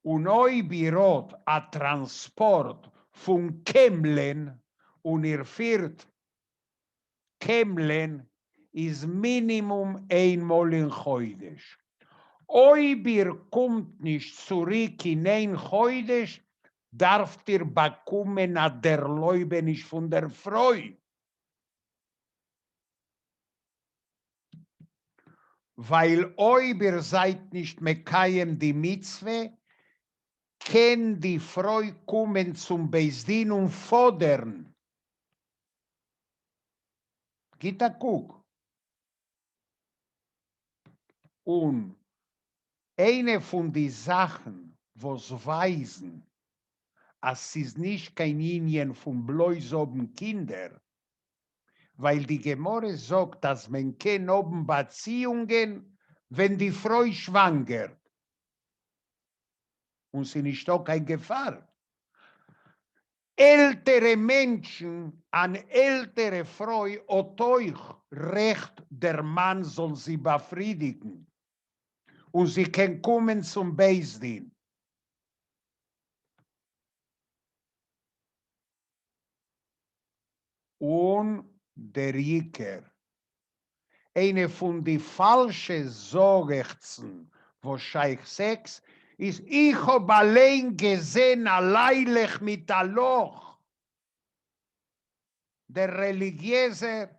Und euch birot a Transport von Kemlen und ihr führt Kemlen ist Minimum 1-mal in Chodesh. Euch bir kommt nicht zurück in ein Chodesh, darf ihr bekommen a der Leube nicht von der Freude. Weil euch bir seid nicht mekayem die Mitzwe, kann die Freude kommen zum Beisdin und fordern. Geht a guck. Und eine von den Sachen, was weisen, es ist nicht kein Indien von bläusoben Kinder, weil die Gemorre sagt, dass man kann oben Beziehungen, wenn die Frau schwanger. Und sie ist doch keine Gefahr. Ältere Menschen, an ältere Frau, hat euch Recht, der Mann soll sie befriedigen. Und sie kann kommen zum Beisdin. Und der Jiker. Eine von den falschen Sorgechzen, wo Scheich 6, ist, ich habe allein gesehen, alleinlich mit der Loch. Der Religiöse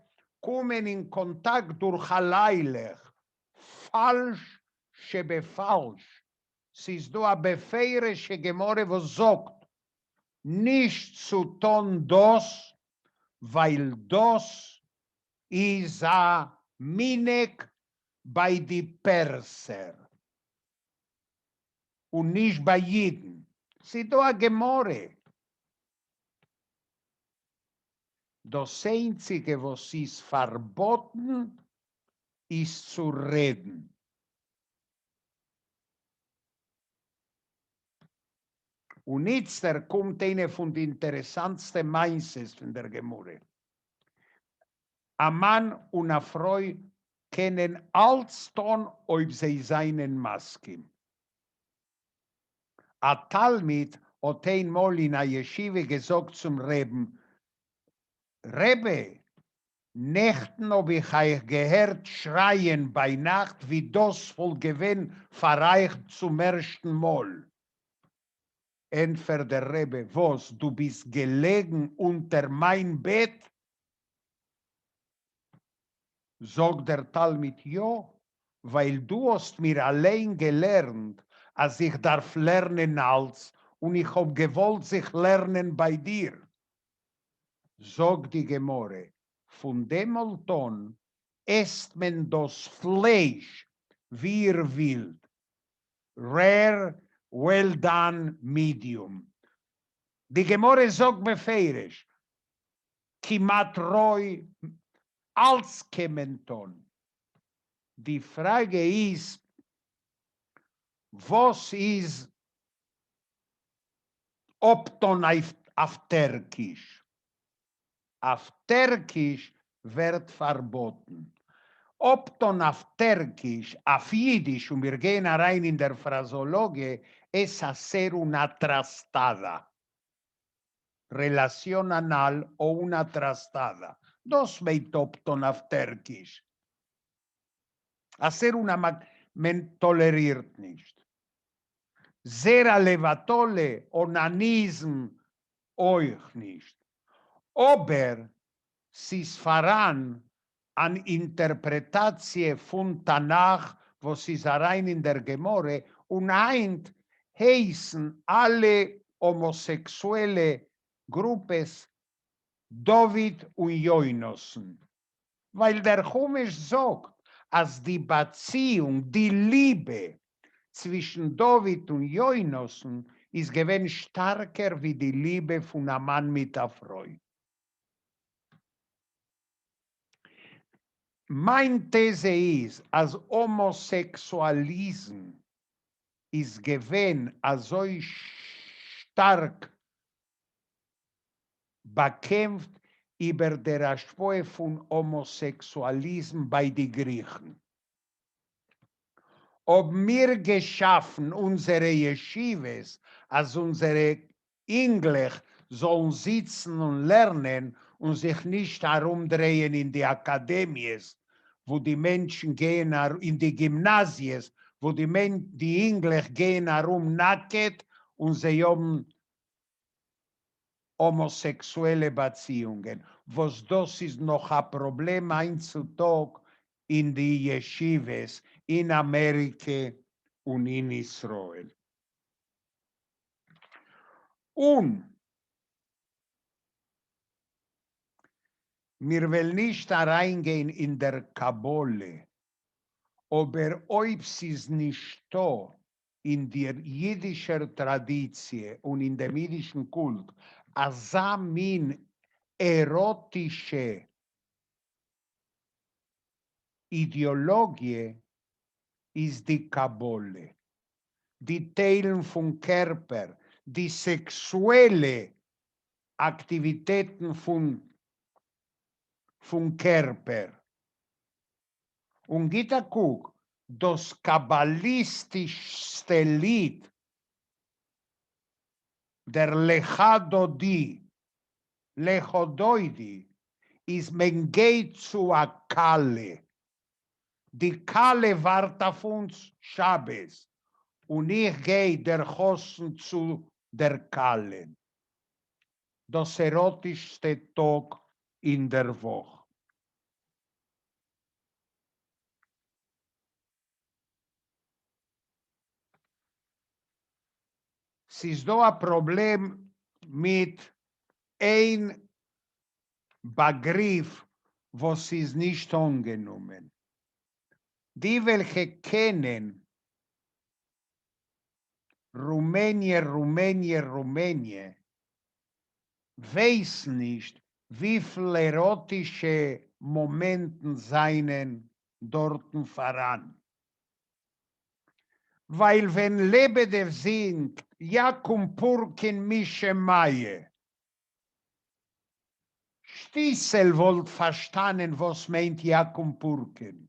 kommen in Kontakt durch alleinlich. Falsch, schebe falsch. Es ist nur eine befeirische Gemorre, wo sagt, nicht zu tun das, weil das ist ein Minek bei die Perser. Und nicht bei Jeden. Sie do a Gemorre. Das Einzige, was ist verboten, ist zu reden. Und jetzt kommt eine von den interessantesten Meinses von der Gemorre. Ein Mann und eine Frau können alles tun, ob sie seinen Masken. A Talmid hat einmal in a Yeshive gesagt zum Reben, Rebbe, Nächten hab ich euch gehört schreien bei Nacht, wie das voll gewinn verreicht zum ersten Mal. Entfer der Rebbe, was, du bist gelegen unter mein Bett? Sagt der Talmid, ja, weil du hast mir allein gelernt, als ich darf lernen als, und ich hab gewollt sich lernen bei dir. Sog die Gemorre, von dem Alton esst man das Fleisch, wie will. Rare, well done, medium. Die Gemorre sagt befeirisch, kimat roi, als kementon. Die Frage ist, was ist Opton auf Türkisch? auf Türkisch wird verboten. Ob dann auf Türkisch, auf Jiddisch, und wir gehen rein in der Phraseologie, es hacer una trastada. Relación anal o una trastada. Dos meint ob dann auf Türkisch. Hacer una, man toleriert nicht. Zera levatole, Onanism, euch nicht. Aber sie faran an Interpretatie von Tanach, wo sie rein in der Gemorre, und eint heißen alle homosexuelle Gruppes David und Joinosen. Weil der Chumash sagt, als die Beziehung, die Liebe zwischen David und Joinosen ist gewinn stärker wie die Liebe von einem Mann mit einer Frau. Meine These ist, als Homosexualismus ist gewinn so stark bekämpft über der Spur von Homosexualismus bei den Griechen. Ob wir geschaffen, unsere Yeshivas, als unsere Englisch sollen sitzen und lernen und sich nicht herumdrehen in die Akademies, wo die Menschen gehen in die Gymnasien, wo die Englisch gehen herum nackt und sie haben homosexuelle Beziehungen. Was das ist noch ein Problem heutzutage in die Yeshivas, in Amerika und in Israel. Und wir wollen nicht reingehen in der Kabbale, aber ob sie es nicht da in der jüdischen Tradition und in dem jüdischen Kult, als min erotische Ideologie ist die Kabbale. Die Teilen vom Körper, die sexuelle Aktivitäten vom Körper. Und Gita guck, das kabbalistischste Lied der Lechadoidi, ist, man geht zu a Kalle. Die Kalle wart auf uns Schabes. Und ich gehe der Hosen zu der Kalle. Das erotischste Tag in der Woche. Es ist da ein Problem mit ein Begriff, was ist nicht angenommen. Die, welche kennen Rumänien, weiß nicht, wie viele erotische Momente seien dort voran. Weil wenn Lebedev singt, Jakum Purkin Mische Maie, Stiesel wollt verstanden, was meint Jakum Purkin.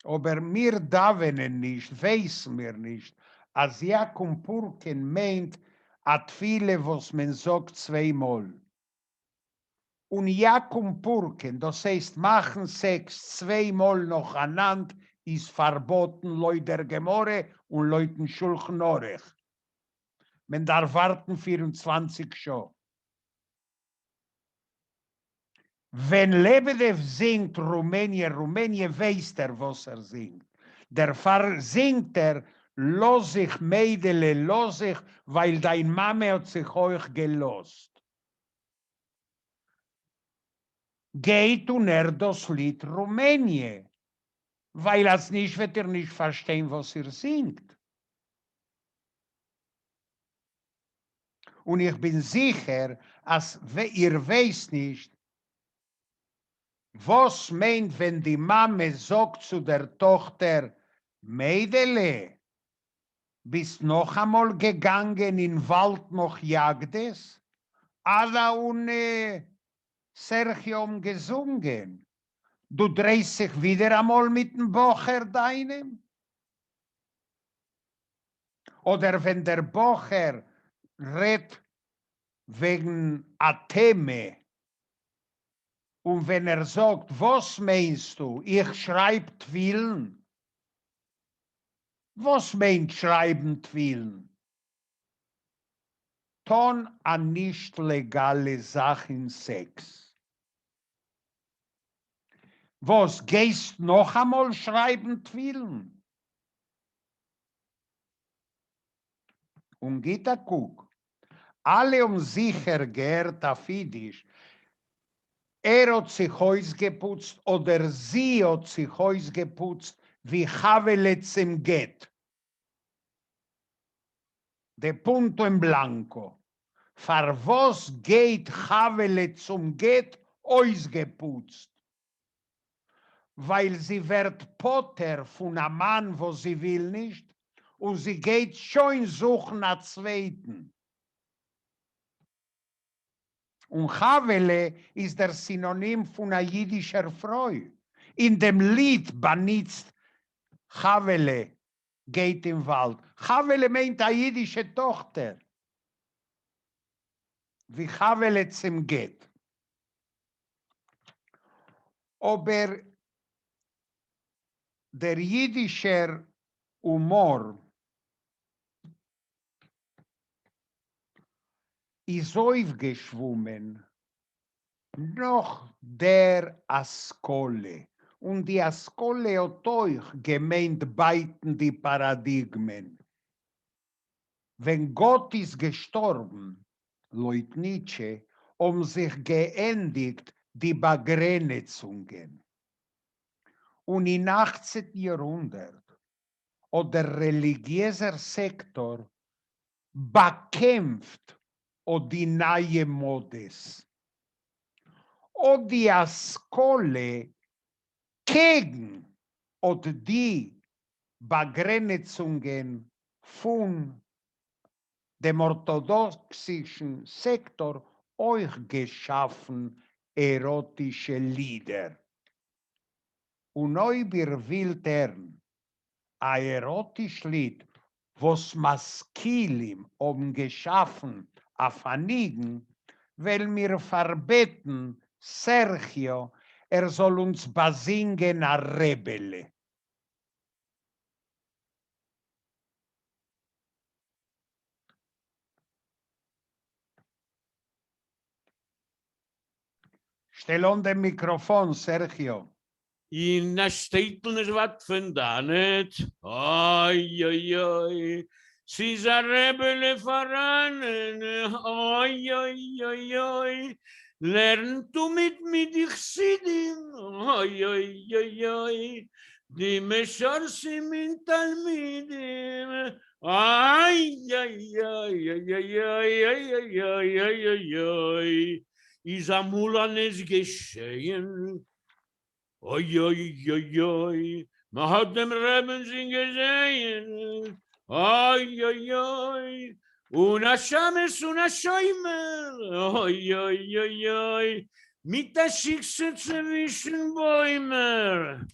Aber mir davenen nicht, weiß mir nicht, als Jakum Purkin meint, hat viele, was man sagt, zweimal. Und Jakum Purkin, das heißt, machen Sex zweimal noch anhand, ist verboten, Leute Gemorre und Leuten Schulchen Orech. Man darf warten 24 Stunden. Wenn Lebedev singt Rumänien weiß was singt. Der singt los sich, Mädele, los sich, weil dein Mama hat sich euch gelost. Geht und das Lied Rumänien, weil als nicht wird nicht verstehen, was singt. Und ich bin sicher, als ihr wisst nicht, was meint, wenn die Mama sagt zu der Tochter, Mädele, bist noch einmal gegangen in Wald noch Jagdes? Ada und Sergio gesungen. Du drehst dich wieder einmal mit dem Bocher deinem? Oder wenn der Bocher redet wegen Atheme und wenn sagt, was meinst du? Ich schreibe Twillen. Was meint schreiben Twillen? Ton an nicht legale Sachen Sex. Was, gehst noch einmal schreiben Twillen? Und geht a guck. Alle sicher geehrt auf Jiddisch. Hat sich Haus geputzt oder sie hat sich Haus geputzt wie Havele zum Get. De punto en blanco. Far was geht Havele zum Get ausgeputzt? Weil sie wird Potter von einem Mann, wo sie will nicht, und sie geht schon suchen nach Zweiten. Und Havele ist der Synonym von einer jüdischen Frau. In dem Lied benutzt Havele geht im Wald. Havele meint eine jüdische Tochter. Wie Havele zum geht. Aber der jüdische Humor ist aufgeschwommen noch der Askole. Und die Askole hat euch gemeint beiden die Paradigmen. Wenn Gott ist gestorben, laut Nietzsche, sich geendigt die Begrenzungen. Und im 18. Jahrhundert hat der religiöse Sektor bekämpft die neue Modes. Und die Askole gegen die Begrenzungen von dem orthodoxischen Sektor euch geschaffen erotische Lieder. Und euch will ein erotisches Lied, was Maskilim geschaffen auf Anigen, weil wir verbeten Sergio, soll uns besingen a Rebelle. Stell on dem Mikrofon, Sergio. In der Städten ist was von da nicht. Oi, oi, oi. Sie ist ein Rebelle voran. Oi, oi, oi, oi. Lernst du mit dich Sidim? Oi, oi, oi, oi. Die Meschorsim in Talmidim. Ai, ai, ai, ai, ai, ai, ai, ai, ai, ai, ai. Is amulan ist geschehen. Oi, oi, oi, oi. Man hat dem Reben sind gesehen. Oi, oi, oi. Una Schames, una Schäumer. Oi, oi, oi, oi. Mit der Schicksal zwischen Bäumer.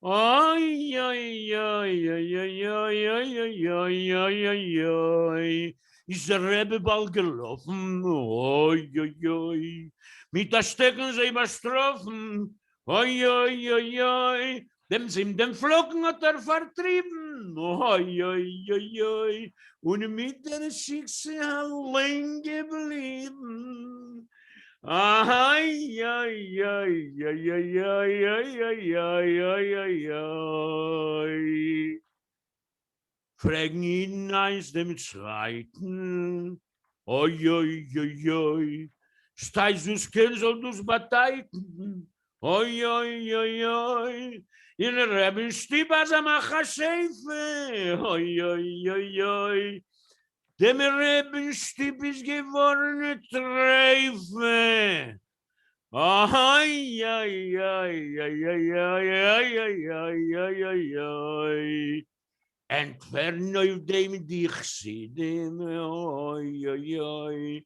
Oi, oi, oi, oi, oi, oi, oi, oi, oi, oi, oi. Ist der Rebbe bald gelaufen? Oi, oi, oi. Mit der Stecken sie überstroffen. Oi, oi, oi, oi. Dem Flocken hat vertrieben. Oi, oi, oi, oi. Und mit der Schicksal allein geblieben. Ai, ai, ai, ai, ai, ai, ai, ai, ai, ai, ai, ai. Fragen ihn eins dem Zweiten. Oi, oi, oi, oi. Steisus kein soll dus bateiten. Oi, oi, oi, oi. In Reben Stibas am Achasheife. Oi, oi, oi, oi. Dem Rebenstib ist geworden Treife. Ai, ai, ai, ai, ai, ai, ai, ai, ai, ai, ai, ai. Entfern auf dem dich Sidim, oi, oi, oi.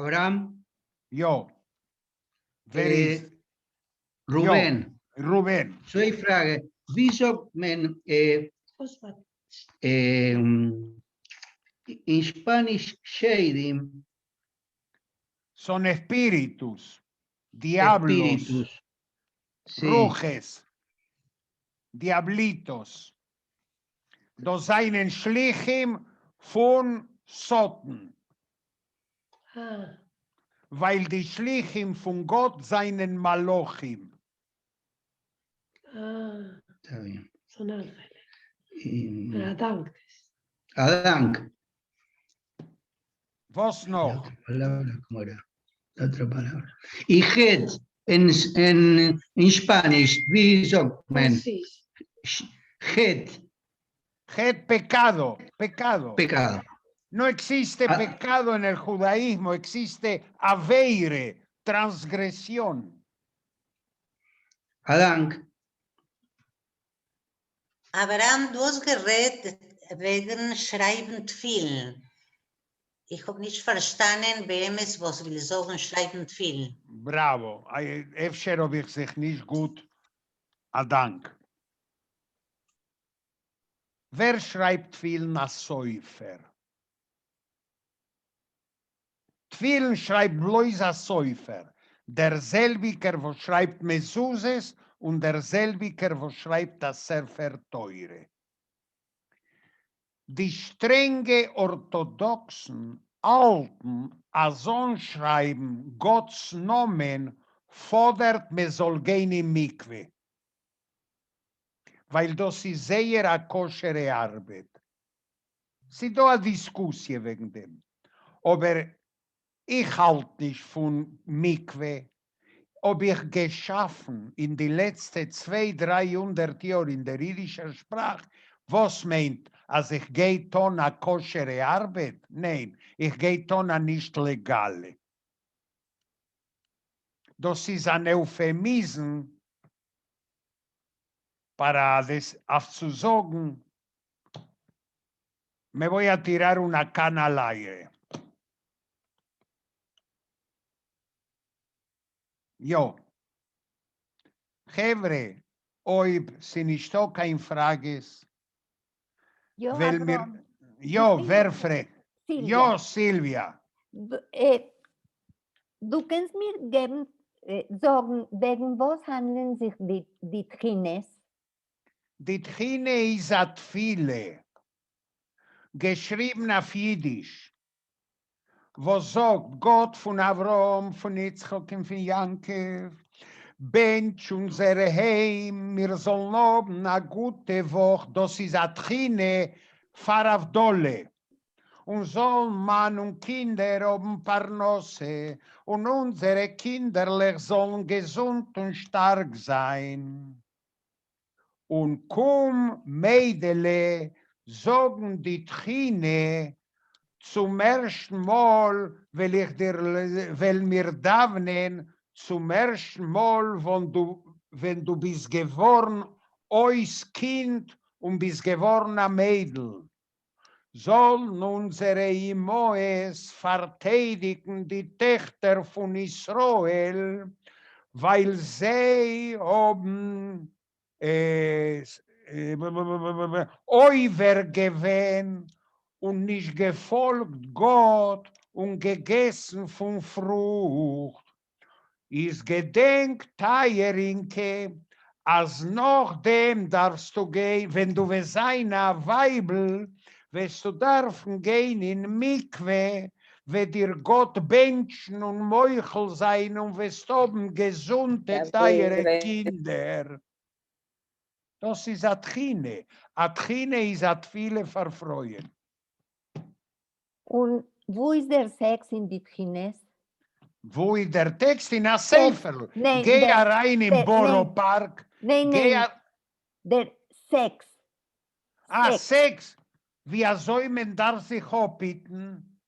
Abraham, Jo. Wer ist? Rubén. Jo, Ruben. Zwei Fragen. Wie sagt man in Spanisch Sheidim? Son espíritus, diablos, Espíritus. Sí. ruges, diablitos. Das seinen Schlichim von Sotten. Weil die Schlichim von Gott seinen Malochim. Está bien. Son ángeles. Y- Adán. Adán. Was La noch? otra palabra, ¿cómo era? La otra palabra. Y Het en Spanish, wie sagt man? Het, Het pecado, pecado. pecado. No existe pecado en el judaísmo, existe aveire, transgresión. Adán, Abraham, du hast geredet wegen Schreiben Tfilen. Ich habe nicht verstanden, wem es was will sagen, Schreiben Tfilen. Bravo. Efscher ob ich sich nicht gut. Adank. Wer schreibt viel nach Säufer? Tfilen schreibt bloß a Säufer. Der selbiger, wo schreibt Mesuses und der selbiger, wo schreibt das Sefer Teure. Die strenge orthodoxen Alten Azon schreiben, Gottes Nomen fordert, me soll gehen in Mikve. Weil das ist sehr a koschere Arbeit. Sie do a Diskussie wegen dem. Aber ich halt nicht von Mikve. Ob ich geschaffen in die letzten 200-300 Jahren in der jüdischen Sprache, was meint, als ich gehe ton a koschere Arbeit? Nein, ich gehe ton a nicht legale. Das ist ein Euphemism, para aufzusagen, me voy a tirar una cana al aire. Jo. חבר'ה, אויב, si nicht auch kein Frages. Yo, Weil Abraham, wer fragt? Silvia. Jo, Silvia. Du kannst mir geben, sagen, wegen was handeln sich die Tchines? Die Tchine ist at viele, geschrieben auf Jiddisch, wo sagt Gott von Avrom, von Yitzchak und von Yankev, Bench unsere Heim, wir sollen oben a gute Woche, das ist a Tchine, fahr auf Dolle. Und soll Mann und Kinder oben Parnosse, und unsere Kinderlich sollen gesund und stark sein. Und komm, Mädele, sagen die Tchine, zum ersten Mal, weil mir davnen, zum ersten Mal, wenn du bist geworden, ois Kind und bist geworden ein Mädel. Sollen unsere Imoes verteidigen die Töchter von Israel, weil sie haben Oiver gewähnt und nicht gefolgt Gott und gegessen von Frucht. Ist gedenkt, Teierinke, als noch dem darfst du gehen, wenn du willst sein, ein Weibel, wirst du dürfen gehen in Mikve, wird dir Gott benchen und Meuchel sein und wirst oben gesunde, teure Kinder. Das ist Atchine. Atchine ist at viele verfreuen. Und wo ist der Sex in die Tchines? Wo ist der Text in a Sefer? Nein, Geh rein im Boropark. Nein, der Sex. Sex. Wie soll man darf sich hoppiten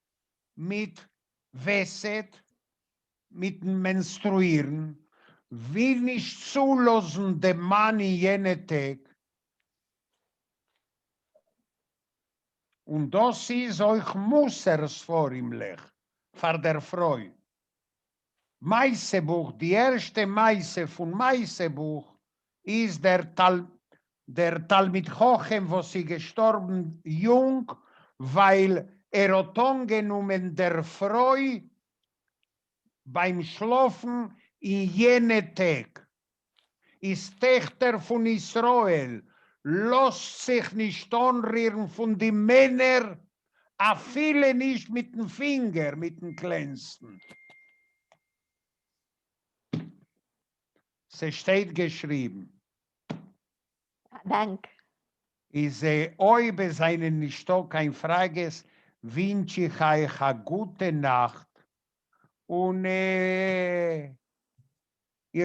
mit Wässet, mit Menstruieren, will nicht zulassen dem Mann in jene Tag. Und das ist euch Mussers vor ihm lech. für der Freude. Meisebuch, die erste Meise von Meisebuch ist der Talmid Chochem, wo sie gestorben jung, weil hat angenommen der Freude beim Schlafen in jene Tag. Ist Töchter von Israel, lässt sich nicht anrühren von den Männern, a viele nicht mit dem Finger, mit dem kleinsten. Es steht geschrieben. Dank. Ise oi be seinen nicht kein Frages, wünsche ich euch eine gute Nacht. Und ihr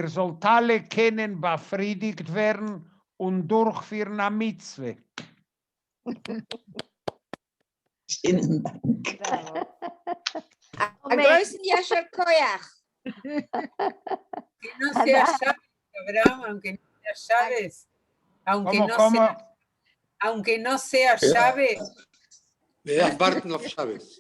sollt alle kennen, befriedigt werden und durchführen eine Mitzwe. Vielen Dank. A größten Yasher Koyach. Que no sea Chávez, Abraham, aunque no sea Chávez. Aunque no sea Chávez. Wir warten auf Chávez.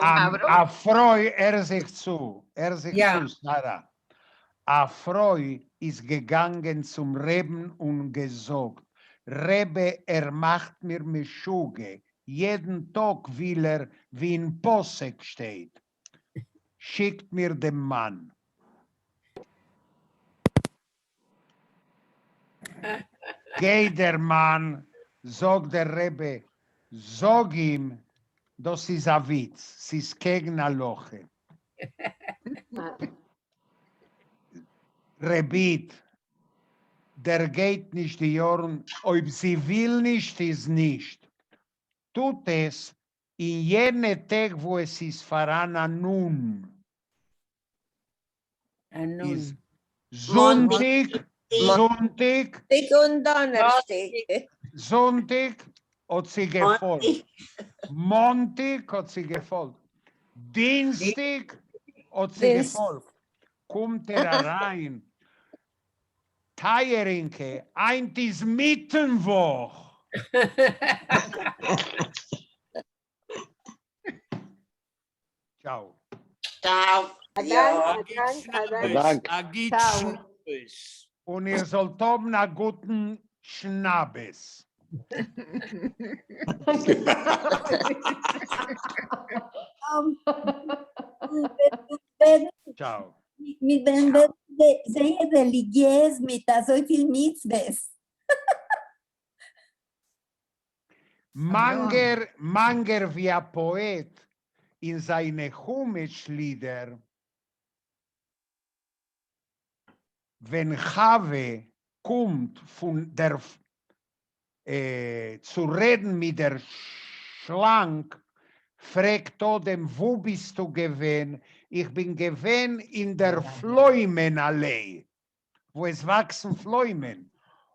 A Freu, sich zu, Sarah. A Freu ist gegangen zum Reben und gesagt, Rebbe, macht mir Meschuge. Jeden Tag will wie in Posek steht. Schickt mir den Mann. Geht der Mann, sagt der Rebbe, sag ihm, das ist ein Witz, es ist gegen ein Loch. Rebit, der geht nicht die Ohren, ob sie will nicht, ist nicht. Tut es in jene Tag, wo es ist voran nun. Ist Sonntag, Sonntag, Und Donnerstag. Sonntag hat sie gefolgt. Montag hat sie gefolgt. Dienstag hat sie gefolgt. Kommt rein. Teierinke, ein ist Mittenwoch. Ciao. Ciao. Dank. Und ihr sollt haben einen guten Schnabes. Ciao. Mit dem sehr religiös, mit so viel Mitzvahs. Manger wie ein Poet in seine Chumash-Lieder, wenn Chave kommt von der zu reden mit der Schlange, fragt dem, wo bist du gewesen? Ich bin gewesen in der Fleumenallee, wo es wachsen Fleumen.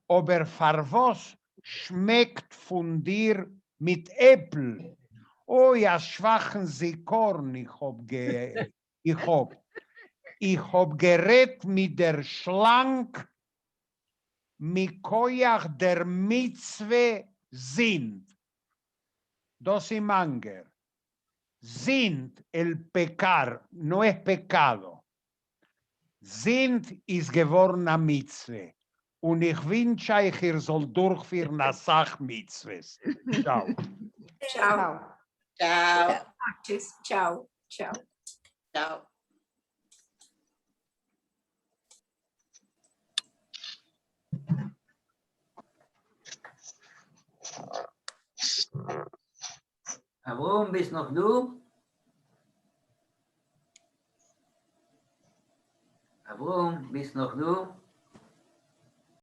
Aber für was schmeckt von dir mit Äpfel? Oh ja, schwachen Sikorn, ich hab gerät mit der Schlange, mit Koyach der Mitzwe sind. Das ist Manger. Sind el pecar, no es pecado. Sind ist geworden a Mitzwe. Und ich wünsche euch, ihr sollt durchführen a Sach-Mitzwes. Ciao. Ciao. Ciao. Tschüss. Ciao. Ciao. Ciao. Avrom, bist noch du? Avrom, bist noch du?